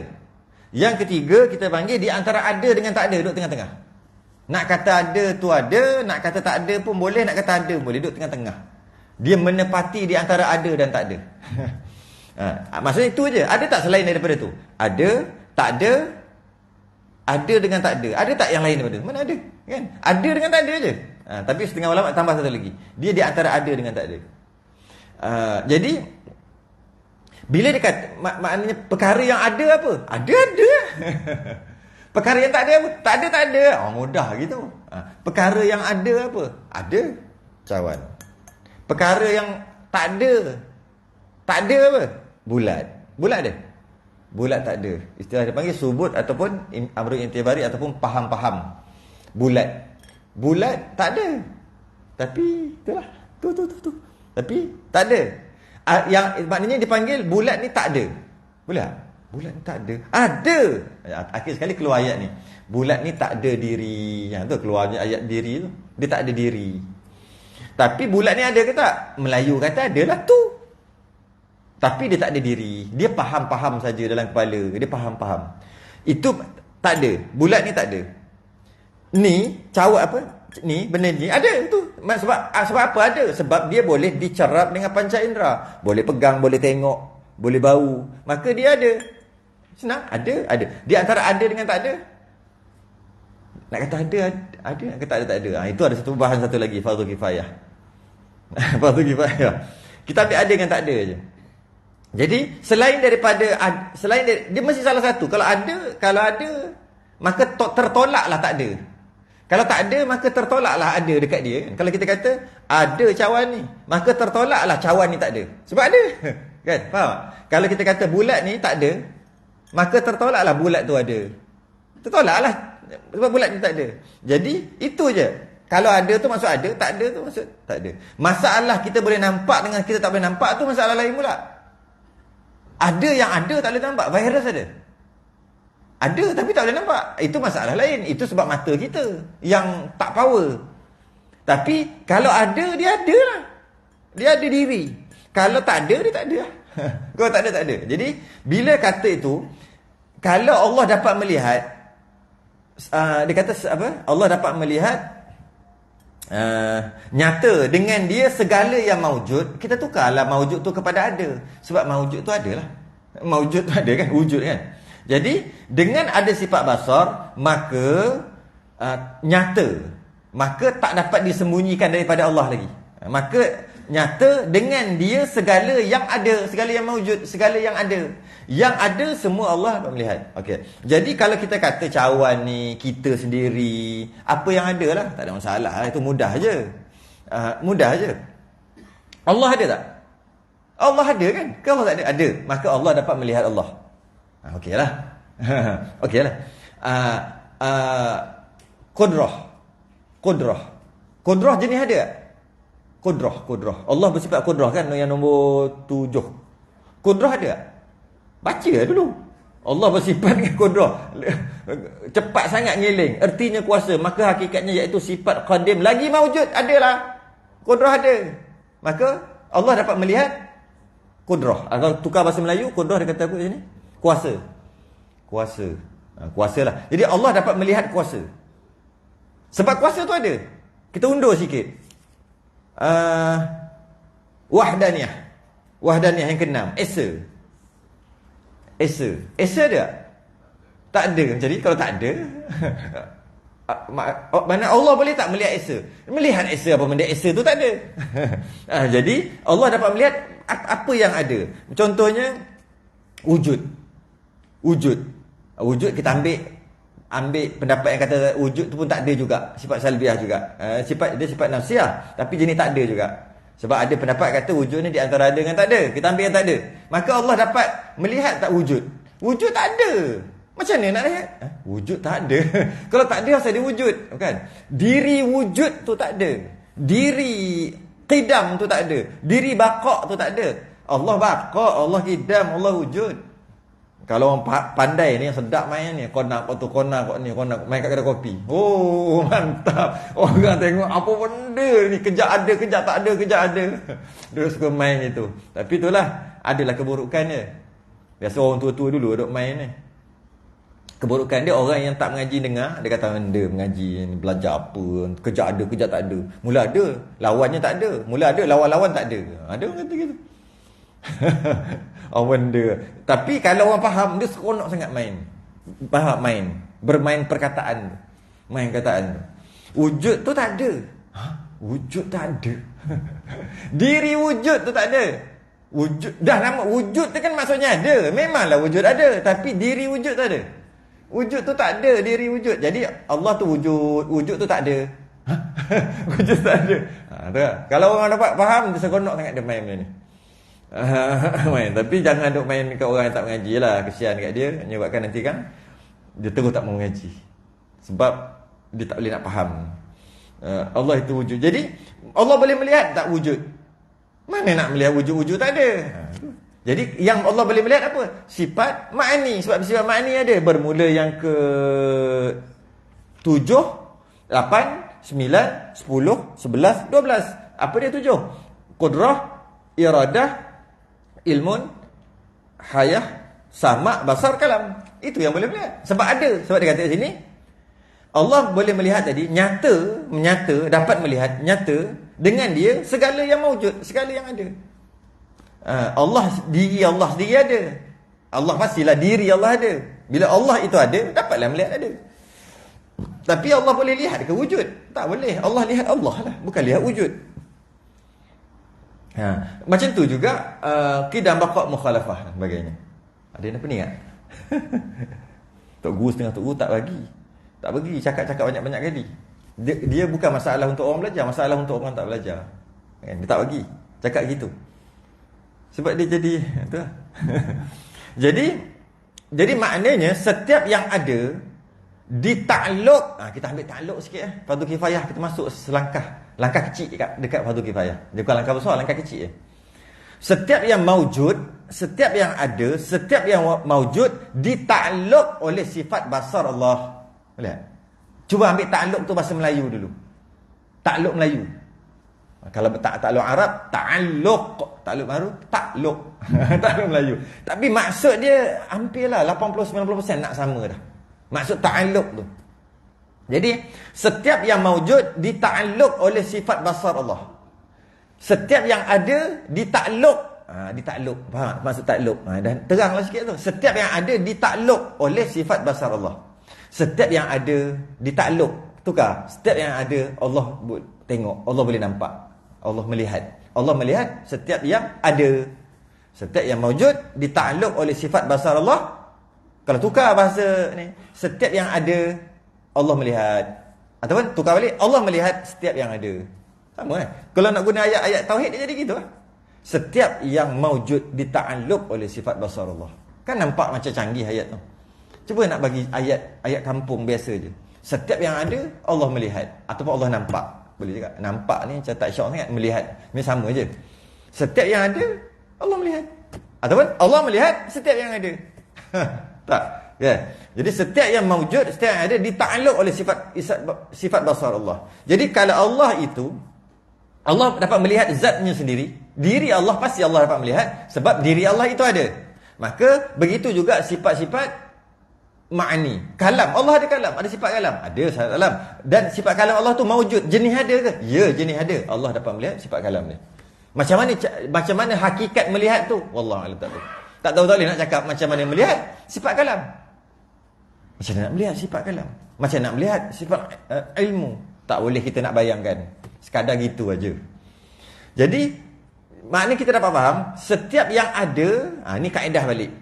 Yang ketiga kita panggil di antara ada dengan tak ada, duduk tengah-tengah. Nak kata ada tu ada, nak kata tak ada pun boleh, nak kata ada boleh, duduk tengah-tengah. Dia menepati di antara ada dan tak ada. Maksudnya itu je. Ada tak selain daripada tu? Ada, tak ada, ada dengan tak ada. Ada tak yang lain daripada tu? Mana ada? Kan? Ada dengan tak ada je. Tapi setengah ulama tambah satu lagi. Dia di antara ada dengan tak ada. Jadi bila dia kata, maknanya perkara yang ada apa? Ada. Perkara yang tak ada apa? Tak ada. Mudah gitu. Perkara yang ada apa? Ada. Cawan. Perkara yang tak ada apa? Bulat. Bulat ada? Bulat tak ada. Istilah dia panggil subut ataupun amrun intibari ataupun faham-faham. Bulat tak ada. Tapi itulah. Tu. Tapi tak ada. Yang maknanya dipanggil bulat ni tak ada. Boleh tak? Bulat ni tak ada. Ada. Akhir sekali keluar ayat ni. Bulat ni tak ada diri. Yang tu keluarnya ayat diri tu. Dia tak ada diri. Tapi bulat ni ada ke tak? Melayu kata adalah tu. Tapi dia tak ada diri. Dia faham-faham saja dalam kepala. Dia faham-faham. Itu tak ada. Bulat ni tak ada. Ni cawat apa? Ni benda ni ada tu. Sebab apa ada? Sebab dia boleh dicerap dengan panca indera. Boleh pegang, boleh tengok, boleh bau. Maka dia ada. Senang, ada. Di antara ada dengan tak ada. Nak kata ada, nak kata tak ada. Itu ada satu bahan satu lagi, fardu kifayah. Fardu kifayah. Kita ambil ada dengan tak ada je. Jadi selain daripada dia mesti salah satu. Kalau ada maka tertolaklah tak ada. Kalau tak ada maka tertolaklah ada dekat dia. Kalau kita kata ada cawan ni, maka tertolaklah cawan ni tak ada. Sebab ada. Kan? Faham? Kalau kita kata bulat ni tak ada, maka tertolaklah bulat tu ada. Tertolaklah sebab bulat ni tak ada. Jadi itu je. Kalau ada tu maksud ada, tak ada tu maksud tak ada. Masalah kita boleh nampak dengan kita tak boleh nampak tu masalah lain pula. Ada yang ada tak boleh nampak. Virus ada. Ada tapi tak boleh nampak. Itu masalah lain. Itu sebab mata kita yang tak power. Tapi kalau ada, dia ada lah. Dia ada diri. Kalau tak ada, dia tak ada lah. Kalau tak ada, tak ada. Jadi bila kata itu, kalau Allah dapat melihat, dia kata apa? Allah dapat melihat nyata dengan dia segala yang maujud, kita tukarlah maujud tu kepada ada. Sebab maujud tu ada lah. Maujud tu ada kan, wujud kan. Jadi dengan ada sifat basar, maka nyata, maka tak dapat disembunyikan daripada Allah lagi. Maka nyata dengan dia segala yang ada, segala yang maujud, segala yang ada. Yang ada semua Allah dapat melihat. Okey. Jadi kalau kita kata cawan ni kita sendiri, apa yang ada lah, tak ada masalah. Itu mudah je. Mudah je. Allah ada tak? Allah ada kan? Ke Allah tak ada? Ada. Maka Allah dapat melihat Allah. Okeylah. Okeylah. Qudrah jenis ada tak? Qudrah. Allah bersifat qudrah kan, yang nombor 7. Qudrah ada tak? Baca dulu. Allah bersifat dengan qudrah. Cepat sangat ngiling. Ertinya kuasa. Maka hakikatnya iaitu sifat qadim. Lagi maujud. Adalah. Qudrah ada. Maka Allah dapat melihat qudrah. Kalau tukar bahasa Melayu, qudrah dia kata apa sini? Kuasa. Kuasa lah. Jadi Allah dapat melihat kuasa. Sebab kuasa tu ada. Kita undur sikit. Wahdaniyah yang ke-6. Esa ada? Tak ada. Jadi kalau tak ada, mana Allah boleh tak melihat Esa? Melihat Esa apa benda Esa tu tak ada. Jadi Allah dapat melihat apa yang ada. Contohnya wujud kita ambil pendapat yang kata wujud tu pun tak ada juga, sifat salbiah juga. Sifat nafsiah tapi jenis tak ada juga. Sebab ada pendapat kata wujud ni di antara ada dengan tak ada. Kita ambil yang tak ada. Maka Allah dapat melihat tak wujud. Wujud tak ada. Macam mana nak lihat? Wujud tak ada. Kalau tak ada, asal dia wujud. Kan? Diri wujud tu tak ada. Diri qidam tu tak ada. Diri baqa' tu tak ada. Allah baqa', Allah qidam, Allah wujud. Kalau orang pandai ni, yang sedap main ni, konak main kat kedai kopi. Oh, mantap. Orang tengok apa benda ni, kejap ada, kejap tak ada, kejap ada. Dia suka main itu. Tapi itulah, adalah keburukan dia. Biasa orang tua-tua dulu duk main ni. Keburukan dia, orang yang tak mengaji dengar, dia kata benda mengaji ni, belajar apa, kejap ada, kejap tak ada. Mula ada, lawannya tak ada. Mula ada, lawan-lawan tak ada. Ada orang kata gitu. Orang benda. Tapi kalau orang faham, dia seronok sangat main. Faham main. Bermain perkataan. Main kataan. Wujud tu tak ada. Wujud tak ada. Diri wujud tu tak ada. Wujud. Dah nama wujud tu kan maksudnya ada. Memanglah wujud ada. Tapi diri wujud tak ada. Wujud tu tak ada. Diri wujud. Jadi Allah tu wujud. Wujud tu tak ada. Wujud tak ada. Kalau orang dapat faham, dia seronok sangat dia main benda ni. Main. Tapi jangan duk main kat orang yang tak mengaji lah. Kesian kat dia. Menyebabkan nanti kan dia terus tak mau mengaji. Sebab dia tak boleh nak faham. Allah itu wujud. Jadi Allah boleh melihat tak wujud? Mana nak melihat wujud-wujud? Tak ada. Jadi yang Allah boleh melihat apa? Sifat ma'ani. Sebab sifat ma'ani ada. Bermula yang ke 7, 8, 9, 10, 11, 12. Apa dia 7? Qudrah, iradah, ilmun, hayah, sama', basar, kalam. Itu yang boleh melihat. Sebab ada. Sebab dia kata di sini, Allah boleh melihat tadi, menyata, dapat melihat, nyata, dengan dia segala yang mawujud, segala yang ada. Allah, diri Allah sendiri ada. Allah pastilah diri Allah ada. Bila Allah itu ada, dapatlah melihat ada. Tapi Allah boleh lihat ke wujud? Tak boleh. Allah lihat Allah lah, bukan lihat wujud. Macam tu juga qidam baqa' mukhalafah dan sebagainya. Ada yang pening tak? Tok Guru setengah Tok Guru tak bagi. Tak bagi cakap-cakap banyak-banyak kali. Dia bukan masalah untuk orang belajar, masalah untuk orang tak belajar. Dia tak bagi cakap gitu. Sebab dia jadi tu lah. Jadi maknanya setiap yang ada ditakluk, kita ambil takluk sikit fardu kifayah, kita masuk langkah kecil dekat fardu kifayah. Dia bukan langkah besar, langkah kecil. Setiap yang maujud, setiap yang ada, setiap yang maujud ditakluk oleh sifat basar Allah. Boleh? Cuba ambil takluk tu bahasa Melayu dulu. Takluk Melayu. Kalau takluk Arab, ta'alluq. Takluk baru, takluk. Takluk Melayu. Tapi maksud dia hampirlah 80-90% nak sama dah. Maksud ta'alluq tu. Jadi, setiap yang maujud ditakluk oleh sifat basar Allah. Setiap yang ada ditakluk. Ditakluk. Faham maksud takluk? Dan teranglah sikit tu. Setiap yang ada ditakluk oleh sifat basar Allah. Setiap yang ada ditakluk. Tukar. Setiap yang ada Allah tengok. Allah boleh nampak. Allah melihat. Allah melihat setiap yang ada. Setiap yang maujud ditakluk oleh sifat basar Allah. Kalau tukar bahasa ni, setiap yang ada Allah melihat. Ataupun tukar balik, Allah melihat setiap yang ada. Sama kan? Kalau nak guna ayat-ayat tauhid dia jadi gitu lah. Setiap yang maujud ditakluk oleh sifat basar Allah. Kan nampak macam canggih ayat tu. Cuba nak bagi ayat kampung biasa je. Setiap yang ada Allah melihat ataupun Allah nampak. Boleh juga. Nampak ni macam tak syok sangat. Melihat ni sama je. Setiap yang ada Allah melihat. Ataupun Allah melihat setiap yang ada. Tak. Ya. Jadi setiap yang maujud, setiap yang ada ditakluk oleh sifat basar Allah. Jadi kalau Allah itu, Allah dapat melihat zatnya sendiri. Diri Allah pasti Allah dapat melihat sebab diri Allah itu ada. Maka begitu juga sifat-sifat ma'ani. Kalam. Allah ada kalam. Ada sifat kalam. Ada sifat kalam. Dan sifat kalam Allah tu maujud. Jenis ada ke? Ya, jenis ada. Allah dapat melihat sifat kalam dia. Macam mana hakikat melihat tu? Wallahualam tak tahu. Tak tahu tak boleh nak cakap macam mana melihat sifat kalam. Macam mana nak melihat sifat kalam? Macam nak melihat sifat ilmu? Tak boleh kita nak bayangkan. Sekadar gitu aja. Jadi, maknanya kita dapat faham, setiap yang ada, ni kaedah balik.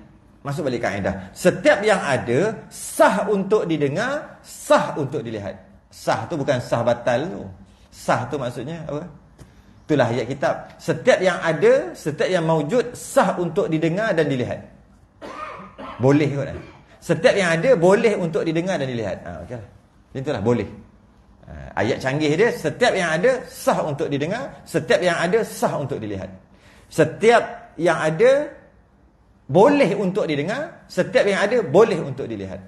Masuk balik kaedah. Setiap yang ada, sah untuk didengar, sah untuk dilihat. Sah tu bukan sah batal tu. Sah tu maksudnya apa? Itulah ayat kitab. Setiap yang ada, setiap yang maujud, sah untuk didengar dan dilihat. Boleh kot kan? Setiap yang ada, boleh untuk didengar dan dilihat. Okay lah. Itulah, boleh. Ayat canggih dia, setiap yang ada, sah untuk didengar. Setiap yang ada, sah untuk dilihat. Setiap yang ada, boleh untuk didengar. Setiap yang ada, boleh untuk dilihat.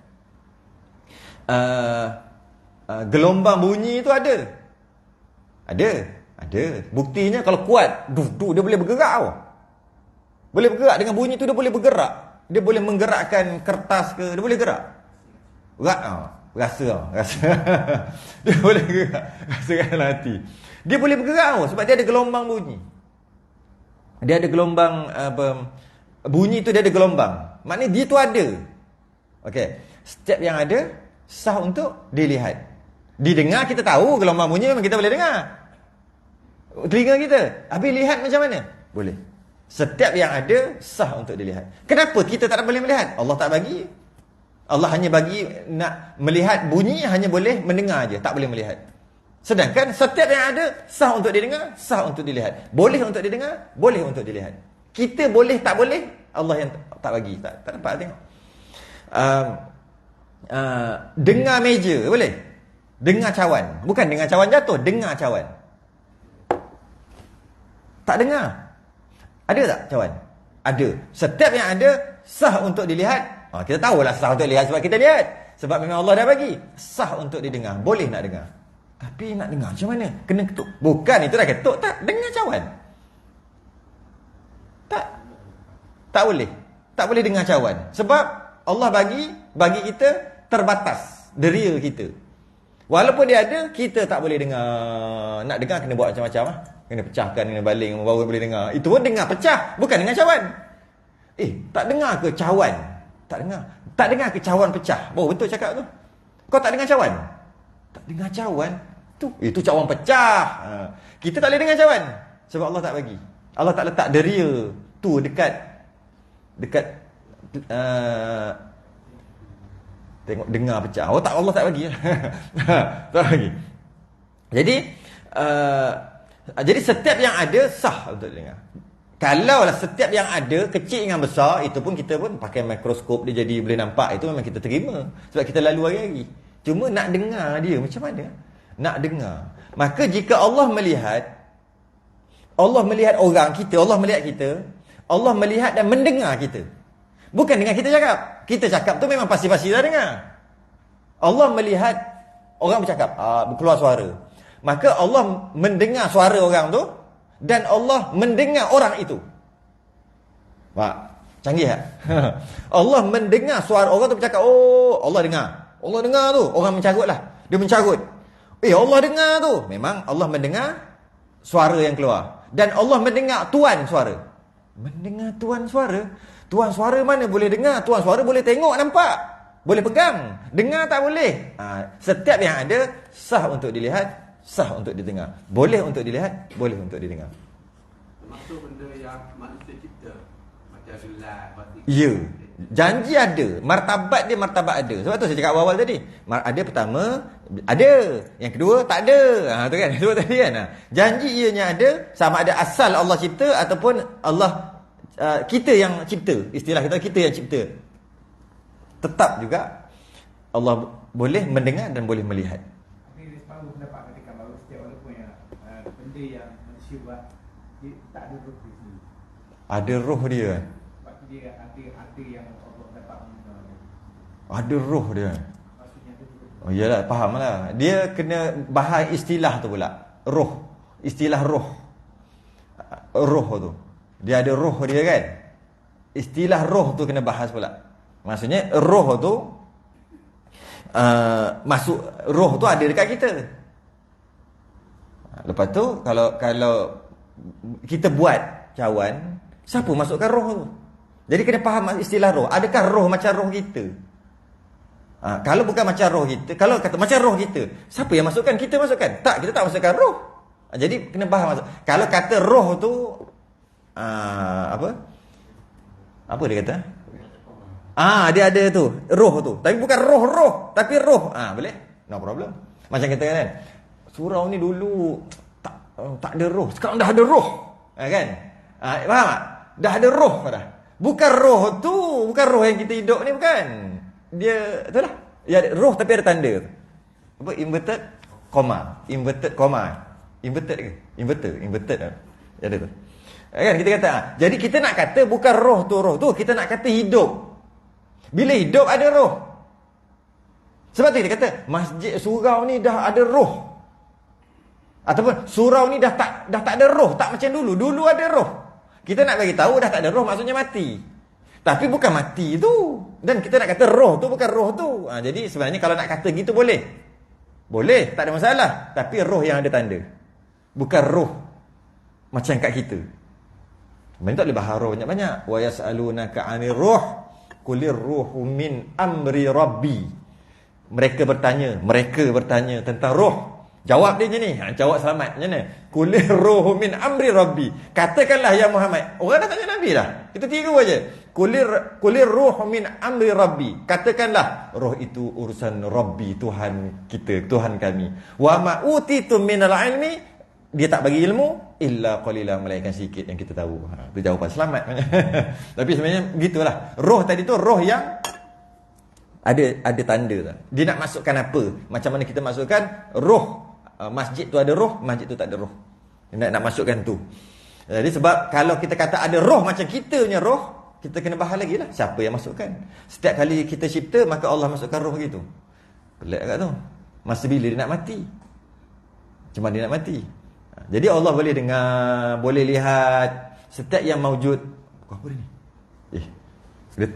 Gelombang bunyi itu ada. Ada. Buktinya kalau kuat, dia boleh bergerak tau. Boleh bergerak dengan bunyi tu, dia boleh bergerak. Dia boleh menggerakkan kertas ke, dia boleh gerak. Rasa. Dia boleh gerak. Rasakan hati. Dia boleh bergerak tau, sebab dia ada gelombang bunyi. Dia ada gelombang bunyi tu, dia ada gelombang. Maknanya dia tu ada. Okey. Setiap yang ada sah untuk dilihat. Didengar kita tahu gelombang bunyi memang kita boleh dengar. Telinga kita. Habis lihat macam mana? Boleh. Setiap yang ada sah untuk dilihat. Kenapa kita tak boleh melihat? Allah tak bagi. Allah hanya bagi nak melihat bunyi, hanya boleh mendengar aja, tak boleh melihat. Sedangkan setiap yang ada sah untuk didengar, sah untuk dilihat. Boleh untuk didengar, boleh untuk dilihat. Kita boleh tak boleh, Allah yang tak bagi. Tak dapat tengok. Dengar meja boleh? Dengar cawan. Bukan dengar cawan jatuh, dengar cawan. Tak dengar. Ada tak cawan? Ada. Setiap yang ada sah untuk dilihat. Kita tahulah sah untuk lihat sebab kita lihat. Sebab memang Allah dah bagi. Sah untuk didengar. Boleh nak dengar. Tapi nak dengar macam mana? Kena ketuk. Bukan itu dah ketuk. Tak. Dengar cawan. Tak boleh. Tak boleh dengar cawan. Sebab Allah bagi kita terbatas deria kita. Walaupun dia ada, kita tak boleh dengar. Nak dengar kena buat macam-macam lah. Kena pecahkan, kena baling, baru boleh dengar. Itu pun dengar pecah, bukan dengar cawan. Tak dengar ke cawan? Tak dengar. Tak dengar ke cawan pecah? Betul cakap tu. Kau tak dengar cawan? Tak dengar cawan? Itu cawan pecah. Kita tak boleh dengar cawan. Sebab Allah tak bagi. Allah tak letak deria tu dekat tengok dengar pecah. Allah tak bagi. Tak bagi. Jadi setiap yang ada sah untuk dengar. Kalau lah setiap yang ada kecil dengan besar, itu pun kita pun pakai mikroskop dia jadi boleh nampak, itu memang kita terima sebab kita lalu hari-hari. Cuma nak dengar dia macam mana? Nak dengar. Maka jika Allah melihat orang kita, Allah melihat kita, Allah melihat dan mendengar kita. Bukan dengan kita cakap. Kita cakap tu memang pasti-pasti dah dengar. Allah melihat orang bercakap, keluar suara. Maka Allah mendengar suara orang tu dan Allah mendengar orang itu. Canggih tak? Allah mendengar suara orang tu bercakap. Allah dengar. Allah dengar tu. Orang mencarut lah. Dia mencarut. Allah dengar tu. Memang Allah mendengar suara yang keluar. Dan Allah mendengar tuan suara. Mendengar tuan suara? Tuan suara mana boleh dengar? Tuan suara boleh tengok, nampak. Boleh pegang. Dengar tak boleh. Setiap yang ada sah untuk dilihat, sah untuk didengar. Boleh untuk dilihat, boleh untuk didengar. Termasuk benda yang manusia cipta. Macam gelar, batik. Ya. Janji ada. Martabat dia martabat ada. Sebab tu saya cakap awal-awal tadi. Ada pertama, ada. Yang kedua, tak ada. Tu kan. Sebab tadi kan. Janji ianya ada. Sama ada asal Allah cipta ataupun Allah kita yang cipta. Istilah kita yang cipta. Tetap juga Allah boleh mendengar dan boleh melihat. Benda yang manusia buat, dia tak ada roh di sini. Ada roh dia. Sebab dia ada yang Allah dapat mengenal. Ada roh dia. Maksudnya tu juga. Iyalah, fahamlah. Dia kena bahas istilah tu pula. Roh. Istilah roh. Roh tu. Dia ada roh dia kan. Istilah roh tu kena bahas pula. Maksudnya roh tu masuk, roh tu ada dekat kita. Lepas tu kalau kita buat cawan, siapa masukkan roh tu? Jadi kena faham istilah roh. Adakah roh macam roh kita? Kalau bukan macam roh kita, kalau kata macam roh kita, siapa yang masukkan? Kita masukkan. Tak, kita tak masukkan roh. Jadi kena faham. Kalau kata roh tu apa dia kata? Dia ada tu, roh tu. Tapi bukan roh, tapi roh. Boleh? No problem. Macam kita kan, surau ni dulu tak ada roh, sekarang dah ada roh. Kan? Faham tak? Dah ada roh dah. Bukan roh tu, bukan roh yang kita hidup ni, bukan. Dia itulah. Ya, ada roh tapi ada tanda. Apa? Inverted comma. Inverted comma. Inverted ke? Inverted. Ada tu. Kan kita kata, jadi kita nak kata bukan roh tu, kita nak kata hidup. Bila hidup ada roh. Sebab tu kita kata masjid surau ni dah ada roh. Ataupun surau ni dah tak ada roh, tak macam dulu. Dulu ada roh. Kita nak bagi tahu dah tak ada roh maksudnya mati. Tapi bukan mati tu. Dan kita nak kata roh tu bukan roh tu. Jadi sebenarnya kalau nak kata gitu boleh. Boleh, tak ada masalah. Tapi roh yang ada tanda. Bukan roh macam kat kita. Sebenarnya tak boleh bahas roh banyak-banyak. Wa yas'alunaka 'anir ruh qulir ruhu min amri rabbi. Mereka bertanya tentang roh. Jawab dia je ni. Jawab selamat. Macam mana? Qulir ruhu min amri rabbi. Katakanlah ya Muhammad. Orang dah tanya Nabi dah. Kita tiru aja. Qulir ruhu min amri rabbi. Katakanlah roh itu urusan Rabbi, Tuhan kita, Tuhan kami. Wa ma utitum minal ilmi. dia tak bagi ilmu illa qalilan, melainkan sikit yang kita tahu. Itu jawapan selamat. Tapi sebenarnya gitulah. Roh tadi tu roh yang ada tanda tak. Dia nak masukkan apa? Macam mana kita masukkan roh, masjid tu ada roh, masjid tu tak ada roh. Dia nak masukkan tu. Jadi sebab kalau kita kata ada roh macam kita punya roh, kita kena bahas lagi lah siapa yang masukkan. Setiap kali kita cipta, maka Allah masukkan roh gitu. Pelik kat tu. Masa bila dia nak mati? Cuma dia nak mati. Jadi Allah boleh dengar, boleh lihat setiap yang maujud. Apa dia ni? Dia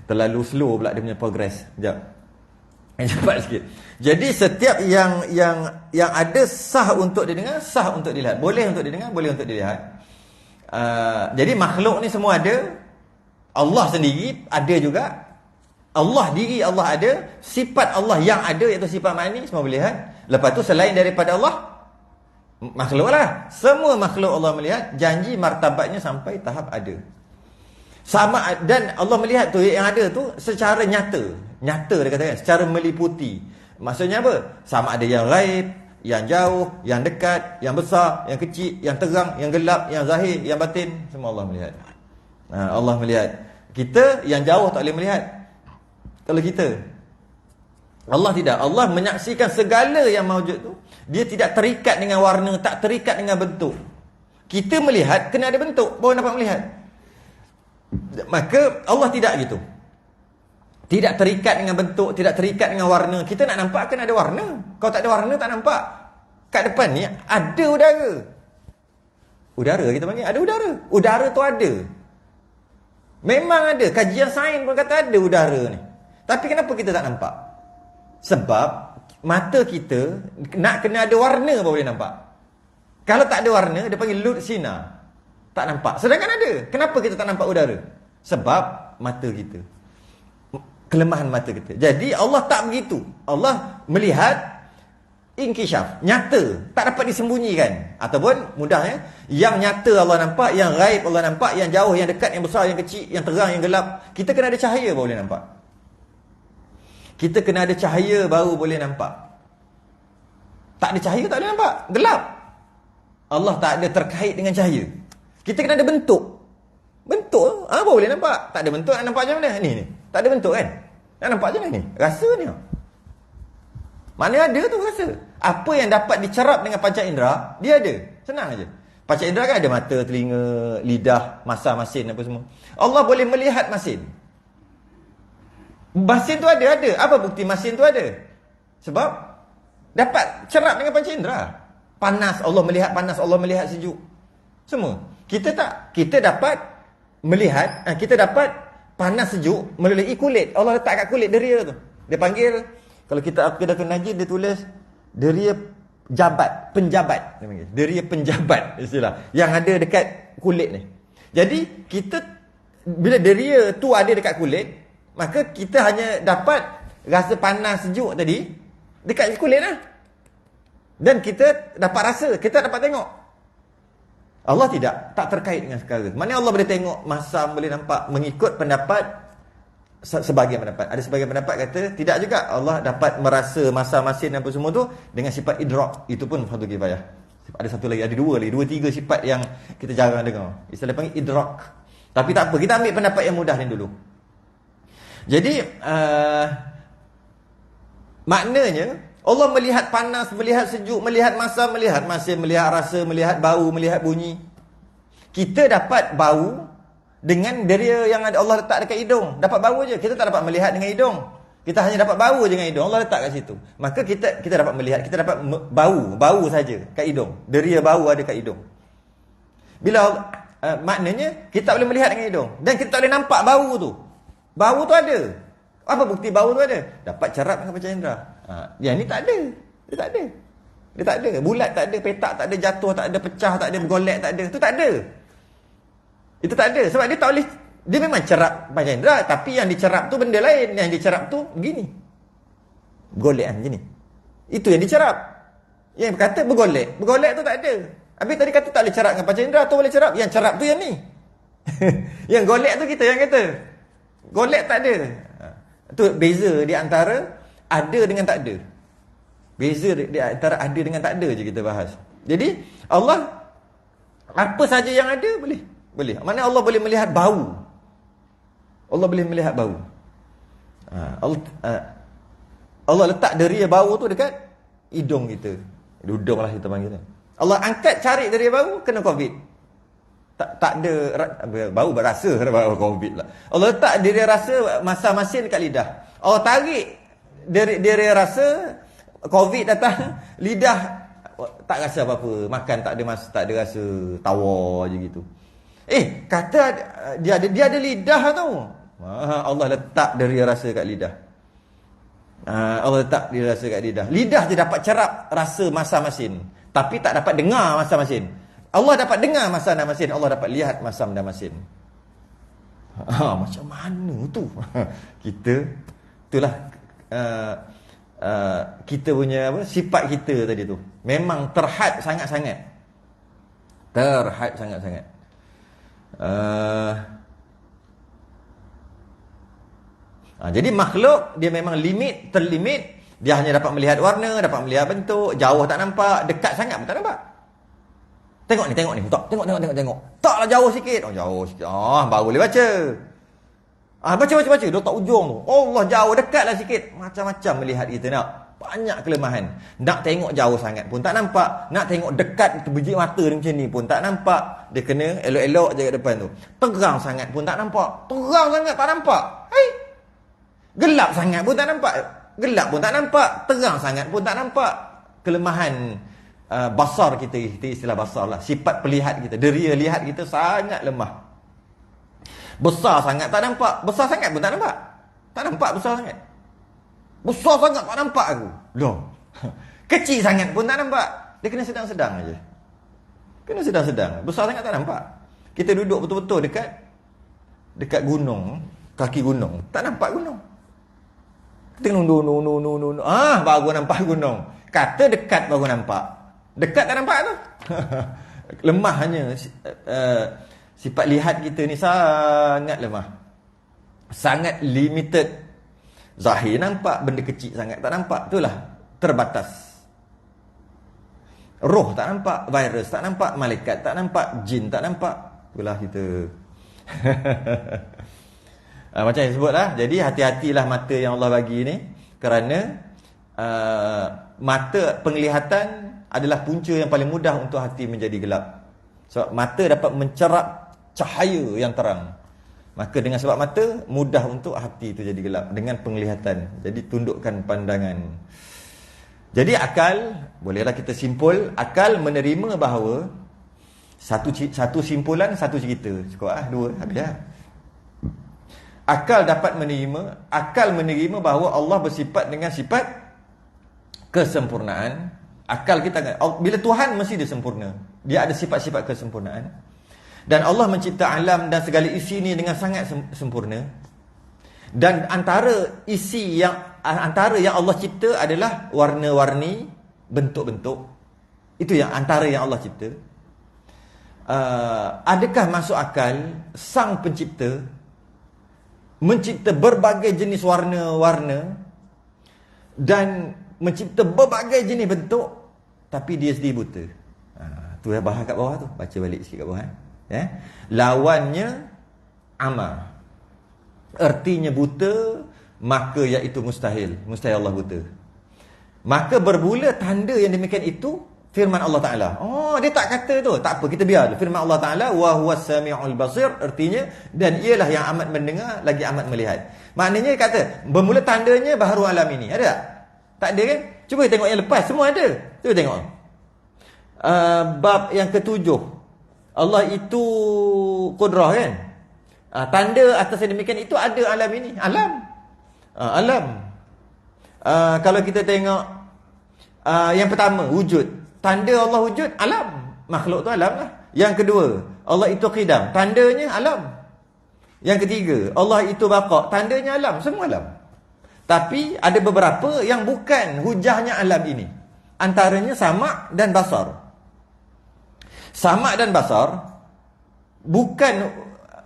terlalu slow pula dia punya progress. Sekejap. Cepat sikit. Jadi setiap yang ada sah untuk didengar, sah untuk dilihat. Boleh untuk didengar, boleh untuk dilihat. Jadi makhluk ni semua ada. Allah sendiri ada juga. Allah diri Allah ada. Sifat Allah yang ada, iaitu sifat ma'ani, semua boleh lihat. Lepas tu selain daripada Allah, makhluk lah. Semua makhluk Allah melihat. Janji martabatnya sampai tahap ada. Sama, dan Allah melihat tu yang ada tu secara nyata. Nyata dia katakan, secara meliputi. Maksudnya apa? Sama ada yang ghaib, yang jauh, yang dekat, yang besar, yang kecil, yang terang, yang gelap, yang zahir, yang batin, semua Allah melihat. Allah melihat. Kita yang jauh tak boleh melihat. Kalau kita, Allah tidak. Allah menyaksikan segala yang maujud tu. Dia tidak terikat dengan warna, tak terikat dengan bentuk. Kita melihat kena ada bentuk baru dapat melihat. Maka Allah tidak gitu. Tidak terikat dengan bentuk, tidak terikat dengan warna. Kita nak nampak kena ada warna. Kalau tak ada warna tak nampak. Kat depan ni ada udara. Udara kita panggil, ada udara. Udara tu ada. Memang ada. Kajian sains pun kata ada udara ni. Tapi kenapa kita tak nampak? Sebab mata kita nak kena ada warna baru boleh nampak. Kalau tak ada warna, dia panggil lut sinar. Tak nampak. Sedangkan ada. Kenapa kita tak nampak udara? Sebab mata kita. Kelemahan mata kita. Jadi Allah tak begitu. Allah melihat inkishaf, nyata, tak dapat disembunyikan. Ataupun mudahnya, yang nyata Allah nampak, yang ghaib Allah nampak, yang jauh, yang dekat, yang besar, yang kecil, yang terang, yang gelap. Kita kena ada cahaya baru boleh nampak. Kita kena ada cahaya baru boleh nampak. Tak ada cahaya tak boleh nampak. Gelap. Allah tak ada terkait dengan cahaya. Kita kena ada bentuk. Bentuk baru boleh nampak. Tak ada bentuk nak nampak macam mana? Ni. Tak ada bentuk kan? Nak nampak macam mana ni? Rasa ni. Mana ada tu rasa. Apa yang dapat dicerap dengan panca indera, dia ada. Senang aja. Panca indera kan ada mata, telinga, lidah, masa, masin apa semua. Allah boleh melihat masin. Masin tu ada. Apa bukti masin tu ada? Sebab dapat cerap dengan panca indera. Panas, Allah melihat panas, Allah melihat sejuk. Semua. Kita tak. Kita dapat melihat, kita dapat panas sejuk melalui kulit. Allah letak kat kulit deria tu. Dia panggil, kalau kita akidatul najis, dia tulis deria jabat, penjabat. Dia panggil deria penjabat, istilah yang ada dekat kulit ni. Jadi kita bila deria tu ada dekat kulit, maka kita hanya dapat rasa panas sejuk tadi dekat kulit lah. Dan kita dapat rasa, kita dapat tengok. Allah tidak, tak terkait dengan sekarang. Maknanya Allah boleh tengok masa, boleh nampak, mengikut pendapat sebahagian pendapat. Ada sebahagian pendapat kata tidak juga. Allah dapat merasa masa, masin apa semua tu dengan sifat idrak. Itu pun fardu kifayah. Ada satu lagi, ada dua, tiga sifat yang kita jarang dengar. Istilah panggil idrak. Tapi tak apa, kita ambil pendapat yang mudah ni dulu. Jadi maknanya Allah melihat panas, melihat sejuk, melihat masa, melihat masin, melihat rasa, melihat bau, melihat bunyi. Kita dapat bau dengan deria yang ada Allah letak dekat hidung. Dapat bau je. Kita tak dapat melihat dengan hidung. Kita hanya dapat bau je dengan hidung. Allah letak kat situ. Maka kita dapat melihat, kita dapat bau saja kat hidung. Deria bau ada kat hidung. Bila maknanya kita tak boleh melihat dengan hidung dan kita tak boleh nampak bau tu. Bau tu ada. Apa bukti bau tu ada? Dapat cerap dengan panca indera. Yang ni tak ada. Dia tak ada. Bulat tak ada, petak tak ada, jatuh tak ada, pecah tak ada, bergolek tak ada. Itu tak ada. Itu tak ada. Sebab dia tak boleh, dia memang cerap panca indera, tapi yang dicerap tu benda lain. Yang dicerap tu begini. Bergolek macam ni. Itu yang dicerap. Yang kata bergolek. Bergolek tu tak ada. Habis tadi kata tak boleh cerap dengan panca indera, tu boleh cerap. Yang cerap tu yang ni. Yang golek tu kita yang kata. Golek tak ada. Itu beza di antara ada dengan tak ada. Beza di antara ada dengan tak ada je kita bahas. Jadi Allah apa saja yang ada boleh. Boleh. Mana Allah boleh melihat bau. Allah boleh melihat bau. Allah letak deria bau tu dekat hidung kita. Hidung lah kita panggil. Allah angkat cari deria bau, kena COVID. Tak ada bau berasa bau COVID lah. Allah letak deria rasa masa masin dekat lidah. Allah tarik deria rasa COVID datang, lidah tak rasa apa-apa. Makan tak ada rasa tawar je gitu. Kata dia ada lidah tu. Allah letak deria rasa kat lidah. Allah letak deria rasa kat lidah. Lidah je dapat cerap rasa masa masin, tapi tak dapat dengar masa masin. Allah dapat dengar masa dan masin, Allah dapat lihat masam dan masin. Macam mana tu? Itulah kita punya sifat kita tadi tu. Memang terhad sangat-sangat. Terhad sangat-sangat. Jadi makhluk dia memang terlimit. Dia hanya dapat melihat warna, dapat melihat bentuk, jauh tak nampak, dekat sangat pun tak nampak. Tengok ni. Tengok. Taklah jauh sikit. Jauh sikit. Baru boleh baca. Baca. Dia tak ujung tu. Allah, jauh, dekatlah sikit. Macam-macam melihat kita nak. Banyak kelemahan. Nak tengok jauh sangat pun tak nampak. Nak tengok dekat biji mata dia macam ni pun tak nampak. Dia kena elok-elok je kat depan tu. Terang sangat pun tak nampak. Terang sangat tak nampak. Gelap sangat pun tak nampak. Gelap pun tak nampak. Terang sangat pun tak nampak. Kelemahan basar kita istilah basar lah. Sifat perlihat kita. Deria lihat kita sangat lemah. Besar sangat tak nampak. Besar sangat pun tak nampak. Tak nampak besar sangat. Besar sangat tak nampak aku. Loh. Kecil sangat pun tak nampak. Dia kena sedang-sedang aja. Kena sedang-sedang. Besar sangat tak nampak. Kita duduk betul-betul dekat gunung, kaki gunung. Tak nampak gunung. Kita nunduk. Baru nampak gunung. Kata dekat baru nampak. Dekat tak nampak tu. Lemahnya sifat lihat kita ni sangat lemah. Sangat limited. Zahir nampak, benda kecil sangat tak nampak. Itulah terbatas. Roh tak nampak, virus tak nampak, malaikat tak nampak, jin tak nampak. Itulah kita. Macam yang sebut lah. Jadi hati-hatilah mata yang Allah bagi ni. Kerana mata penglihatan adalah punca yang paling mudah untuk hati menjadi gelap. Sebab mata dapat mencerap cahaya yang terang. Maka dengan sebab mata, mudah untuk hati itu jadi gelap. Dengan penglihatan. Jadi tundukkan pandangan. Jadi akal, bolehlah kita simpul. Akal menerima bahawa satu simpulan, satu cerita. Cukup dua, habis lah. Akal dapat menerima bahawa Allah bersifat dengan sifat kesempurnaan. Akal kita, bila Tuhan mesti dia sempurna. Dia ada sifat-sifat kesempurnaan. Dan Allah mencipta alam dan segala isi ni dengan sangat sempurna. Dan antara yang Allah cipta adalah warna-warni, bentuk-bentuk. Itu yang antara yang Allah cipta. Adakah masuk akal sang pencipta mencipta berbagai jenis warna-warna dan mencipta berbagai jenis bentuk, tapi dia sendiri buta? Tu ya, bahas kat bawah tu. Baca balik sikit kat bawah. Lawannya ama. Ertinya buta, maka iaitu mustahil. Mustahil Allah buta. Maka bermula tanda yang demikian itu firman Allah Ta'ala. Dia tak kata tu. Tak apa, kita biar. Firman Allah Ta'ala, wa huwas sami'ul basir. Artinya, dan ialah yang amat mendengar, lagi amat melihat. Maknanya kata, bermula tandanya baharu alam ini. Ada tak? Tak ada kan? Cuba tengok yang lepas, semua ada. Cuba tengok. Bab yang ketujuh. Allah itu kudrah kan? Tanda atas yang demikian itu ada alam ini. Alam. Kalau kita tengok yang pertama, wujud. Tanda Allah wujud, alam. Makhluk tu alam lah. Yang kedua, Allah itu qidam. Tandanya alam. Yang ketiga, Allah itu baqa. Tandanya alam. Semua alam. Tapi ada beberapa yang bukan hujahnya alam ini. Antaranya sama' dan basar. Sama' dan basar bukan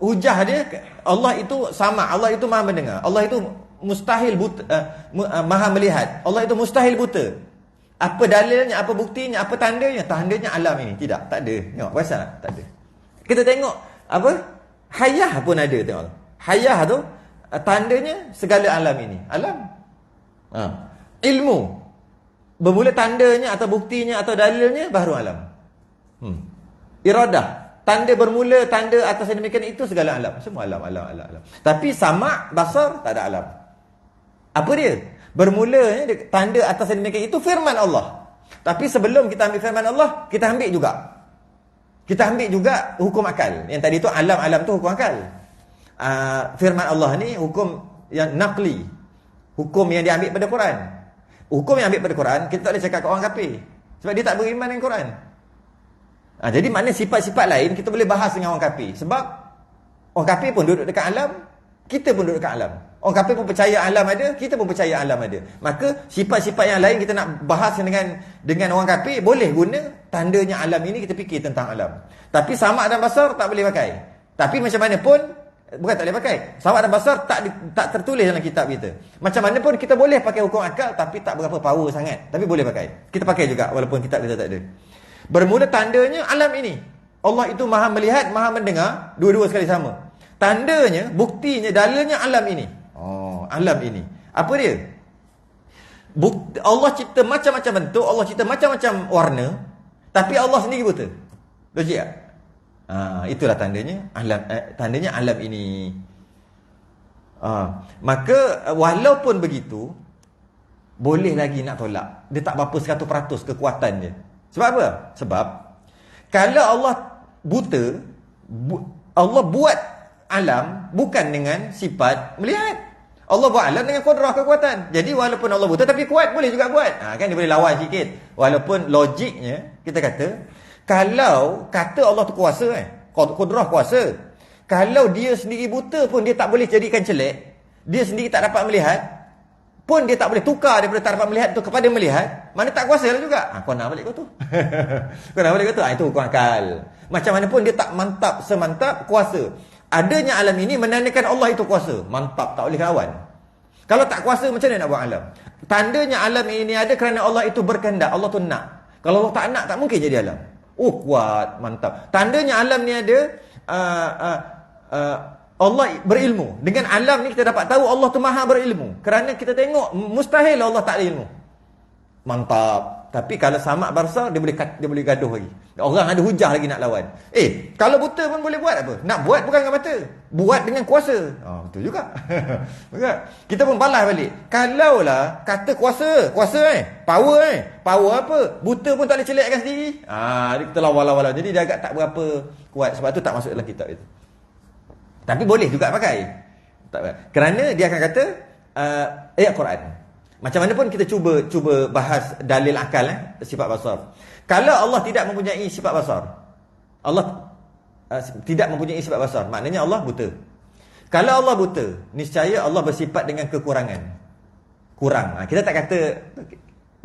hujah dia. Allah itu sama', Allah itu maha mendengar, Allah itu mustahil buta, maha melihat, Allah itu mustahil buta. Apa dalilnya, apa buktinya, apa tandanya? Tandanya alam ini. Tidak, tak ada. Tengok, perasan tak? Tak ada. Kita tengok, apa? Hayah pun ada, tengok. Hayah tu, tandanya segala alam ini. Alam. Ilmu. Bermula tandanya atau buktinya atau dalilnya, baru alam. Iradah. Tanda bermula, tanda atas yang demikian itu segala alam. Semua alam. Tapi sama, basar, tak ada alam. Apa dia? Bermulanya tanda atas yang demikian itu firman Allah. Tapi sebelum kita ambil firman Allah, kita ambil juga hukum akal. Yang tadi itu alam-alam tu hukum akal. Firman Allah ni hukum yang naqli. Hukum yang diambil pada Quran. Hukum yang ambil pada Quran, kita tak boleh cakap kat orang kafir. Sebab dia tak beriman dengan Quran. Jadi maknanya sifat-sifat lain kita boleh bahas dengan orang kafir. Sebab orang kafir pun duduk dekat alam, kita pun duduk dekat alam. Orang kafir pun percaya alam ada, kita pun percaya alam ada. Maka sifat-sifat yang lain kita nak bahas dengan orang kafir, boleh guna tandanya alam ini, kita fikir tentang alam. Tapi samak dan basar tak boleh pakai. Tapi macam mana pun, bukan tak boleh pakai, samak dan basar tak tertulis dalam kitab kita. Macam mana pun kita boleh pakai hukum akal, tapi tak berapa power sangat. Tapi boleh pakai. Kita pakai juga walaupun kitab kita tak ada. Bermula tandanya alam ini. Allah itu maha melihat, maha mendengar, dua-dua sekali sama. Tandanya, buktinya, dalilnya alam ini. Alam ini. Apa dia? Allah cipta macam-macam bentuk, Allah cipta macam-macam warna, tapi Allah sendiri buta. Logik tak? Itulah tandanya alam ini. Maka walaupun begitu, boleh lagi nak tolak. Dia tak berapa 100% kekuatan dia. Sebab apa? Sebab kalau Allah buta, Allah buat alam bukan dengan sifat melihat. Allah buat alam dengan kudrah, kekuatan. Jadi walaupun Allah buta tapi kuat, boleh juga buat. Kan dia boleh lawan sikit. Walaupun logiknya kita kata, kalau kata Allah tu kuasa, kudrah kuasa, kalau dia sendiri buta pun dia tak boleh jadikan celek, dia sendiri tak dapat melihat pun, dia tak boleh tukar daripada tak dapat melihat tu kepada melihat, mana tak kuasa lah juga. Kau nak balik kau tu. Kau nak balik kau tu. Itu hukum akal. Macam mana pun dia tak mantap semantap kuasa. Adanya alam ini menandakan Allah itu kuasa. Mantap, tak boleh lawan. Kalau tak kuasa, macam mana nak buat alam? Tandanya alam ini ada kerana Allah itu berkehendak. Allah tu nak. Kalau Allah tak nak, tak mungkin jadi alam. Kuat, mantap. Tandanya alam ni ada Allah berilmu. Dengan alam ni kita dapat tahu Allah tu maha berilmu. Kerana kita tengok, mustahil Allah tak ada ilmu. Mantap. Tapi kalau samak basar, dia boleh gaduh lagi. Orang ada hujah lagi nak lawan. Kalau buta pun boleh buat apa? Nak buat bukan dengan mata. Buat dengan kuasa. Betul juga. Kita pun balas balik. Kalaulah kata kuasa power power apa? Buta pun tak boleh celekkan sendiri. Kita lawan. Jadi dia agak tak berapa kuat. Sebab tu tak masuk dalam kitab itu. Tapi boleh juga pakai. Kerana dia akan kata ayat Quran. Macam mana pun kita cuba bahas dalil akal sifat basar. Kalau Allah tidak mempunyai sifat basar, Allah tidak mempunyai sifat basar, maknanya Allah buta. Kalau Allah buta, niscaya Allah bersifat dengan kekurangan. Kurang. Kita tak kata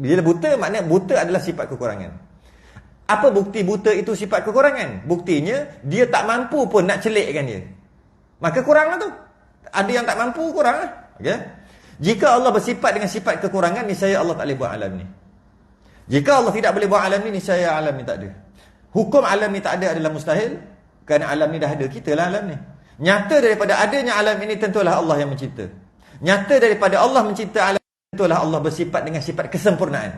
bila buta, maknanya buta adalah sifat kekurangan. Apa bukti buta itu sifat kekurangan? Buktinya dia tak mampu pun nak celikkan dia. Maka kuranglah tu. Ada yang tak mampu, kuranglah. Okey. Jika Allah bersifat dengan sifat kekurangan, niscaya Allah tak boleh buat alam ni. Jika Allah tidak boleh buat alam ni, niscaya alam ni tak ada. Hukum alam ni tak ada adalah mustahil, kerana alam ni dah ada. Kita lah alam ni. Nyata daripada adanya alam ini, tentulah Allah yang mencipta. Nyata daripada Allah mencipta alam, tentulah Allah bersifat dengan sifat kesempurnaan.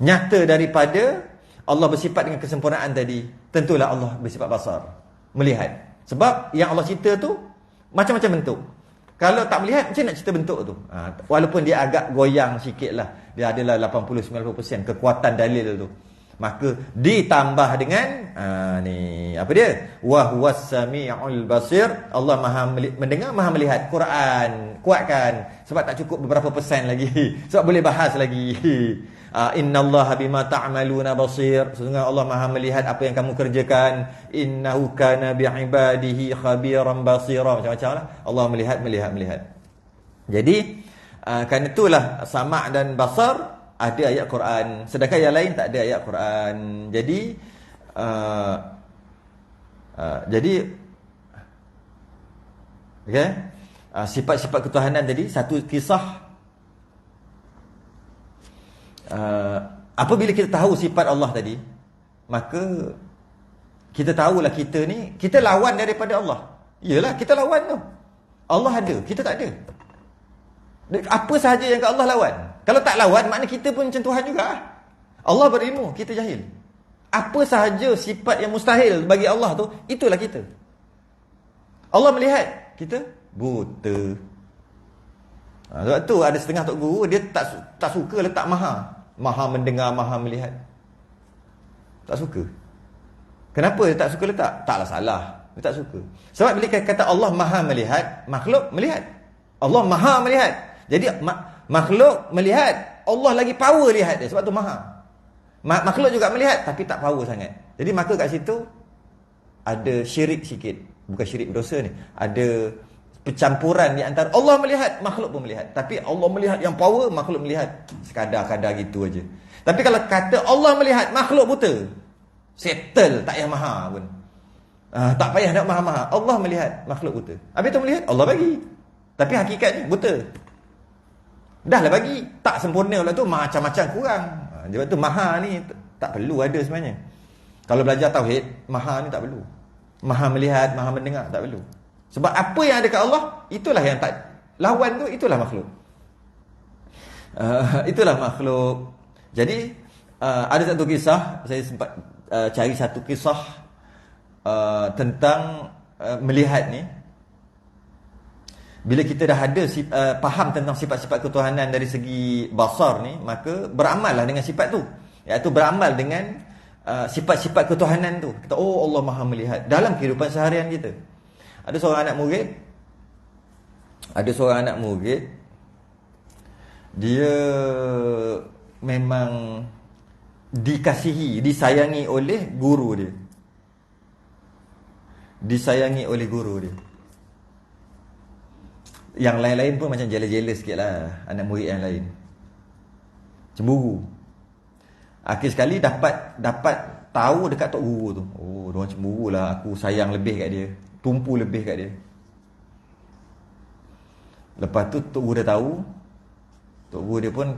Nyata daripada Allah bersifat dengan kesempurnaan tadi, tentulah Allah bersifat basar, melihat. Sebab yang Allah cipta tu macam-macam bentuk. Kalau tak melihat, macam nak cerita bentuk tu? Walaupun dia agak goyang sikit lah. Dia adalah 80-90% kekuatan dalil tu. Maka ditambah dengan ni apa dia? Wa huwas samiul basir. Allah maha mendengar, maha melihat. Quran kuatkan. Sebab tak cukup beberapa persen lagi. Sebab boleh bahas lagi. Innallaha bima ta'maluna basir. Sesungguhnya Allah maha melihat apa yang kamu kerjakan. Innahu kana bi'ibadihi khabiran basira. Macam-macam lah. Allah melihat. Jadi kerana itulah sama' dan basar ada ayat Quran. Sedangkan yang lain tak ada ayat Quran. Jadi okay? Sifat-sifat ketuhanan tadi, satu kisah apabila kita tahu sifat Allah tadi, maka kita tahulah kita ni, kita lawan daripada Allah. Yalah, kita lawan tu. Allah ada, kita tak ada. Apa sahaja yang kat Allah lawan. Kalau tak lawan, makna kita pun macam Tuhan juga. Allah berilmu, kita jahil. Apa sahaja sifat yang mustahil bagi Allah tu, itulah kita. Allah melihat, kita buta. Sebab tu ada setengah tok guru, dia tak suka letak maha. Maha mendengar, maha melihat. Tak suka. Kenapa dia tak suka letak? Taklah salah. Dia tak suka. Sebab bila kata Allah maha melihat, makhluk melihat. Allah maha melihat. Jadi makhluk melihat, Allah lagi power lihat dia. Sebab tu maha. Makhluk juga melihat, tapi tak power sangat. Jadi maka kat situ ada syirik sikit. Bukan syirik berdosa ni. Ada percampuran di antara Allah melihat, makhluk pun melihat. Tapi Allah melihat yang power, makhluk melihat sekadar-kadar gitu aja. Tapi kalau kata Allah melihat, makhluk buta, settle, tak payah maha pun. Tak payah nak maha-maha. Allah melihat, makhluk buta. Habis tu melihat, Allah bagi. Tapi hakikatnya buta. Dah lah bagi. Tak sempurna pula tu, macam-macam kurang. Sebab tu maha ni tak perlu ada sebenarnya. Kalau belajar tauhid, maha ni tak perlu. Maha melihat, maha mendengar, tak perlu. Sebab apa yang ada kat Allah, itulah yang tak lawan tu, itulah makhluk. Itulah makhluk. Jadi ada satu kisah, saya sempat cari satu kisah tentang melihat ni. Bila kita dah ada faham tentang sifat-sifat ketuhanan dari segi basar ni, maka beramallah dengan sifat tu. Iaitu beramal dengan sifat-sifat ketuhanan tu. Kita, oh Allah maha melihat dalam kehidupan seharian kita. Ada seorang anak murid, dia memang dikasihi, disayangi oleh guru dia. Disayangi oleh guru dia. Yang lain-lain pun macam jealous-jealous sikit lah, anak murid yang lain. Cemburu. Akhir sekali dapat tahu dekat tok guru tu. Oh, diorang cemburu lah, aku sayang lebih kat dia, tumpu lebih kat dia. Lepas tu tok guru dah tahu, tok guru dia pun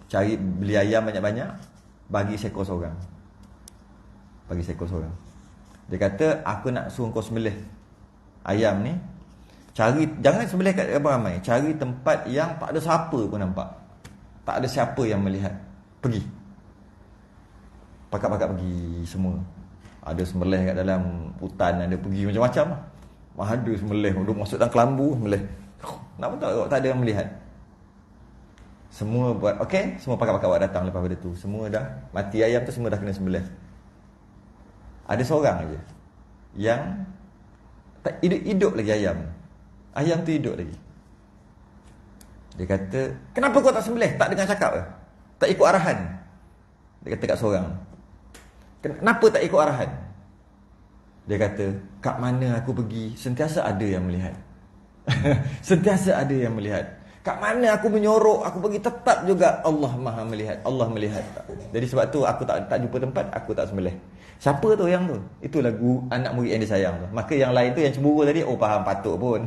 cari beli ayam banyak-banyak, bagi seekor seorang. Dia kata, aku nak suruh kau sembelih ayam ni. Jangan sembelih kat ramai-ramai. Cari tempat yang tak ada siapa pun nampak. Tak ada siapa yang melihat. Pergi. Pakat-pakat pergi semua. Ada sembelih kat dalam hutan, ada pergi macam-macam lah. Ada sembelih, duduk masuk dalam kelambu, sembelih. Nampak tak ada yang melihat. Semua buat, okey, semua pakat-pakat buat datang lepas pada tu. Semua dah mati ayam tu, semua dah kena sembelih. Ada seorang aja yang tak hidup lagi ayam. Ayam tu hidup lagi. Dia kata, kenapa kau tak sembelih? Tak dengar cakap ke? Tak ikut arahan? Dia kata kat seorang, kenapa tak ikut arahan? Dia kata, kat mana aku pergi, sentiasa ada yang melihat. Sentiasa ada yang melihat. Kat mana aku menyorok, aku pergi, tetap juga Allah maha melihat. Allah melihat. Jadi sebab tu aku tak jumpa tempat, aku tak sembelih. Siapa tu yang tu? Itulah anak murid yang dia sayang tu. Maka yang lain tu yang cemburu tadi, oh faham, patut pun.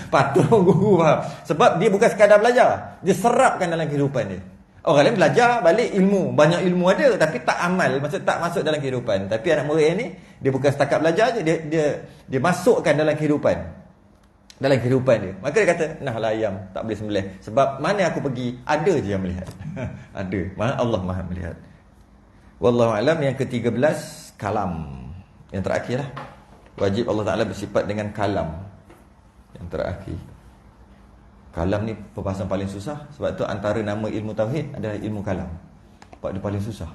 Patut guru faham. Sebab dia bukan sekadar belajar, dia serapkan dalam kehidupan dia. Orang lain belajar balik ilmu, banyak ilmu ada, tapi tak amal, maksud tak masuk dalam kehidupan. Tapi anak murid ni, dia bukan setakat belajar je, dia masukkan dalam kehidupan. Dalam kehidupan dia. Maka dia kata, nah lah ayam, tak boleh sembelih. Sebab mana aku pergi, ada je yang melihat. Ada. Allah maha melihat. Wallahu alam. Yang ke-13, kalam. Yang terakhir lah. Wajib Allah Ta'ala bersifat dengan kalam. Yang terakhir. Kalam ni perbahasan paling susah. Sebab tu antara nama ilmu tauhid adalah ilmu kalam. Sebab dia paling susah.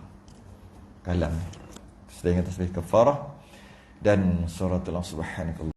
Kalam. Sedangkan tasbih kafarah dan suratul subhanakallah.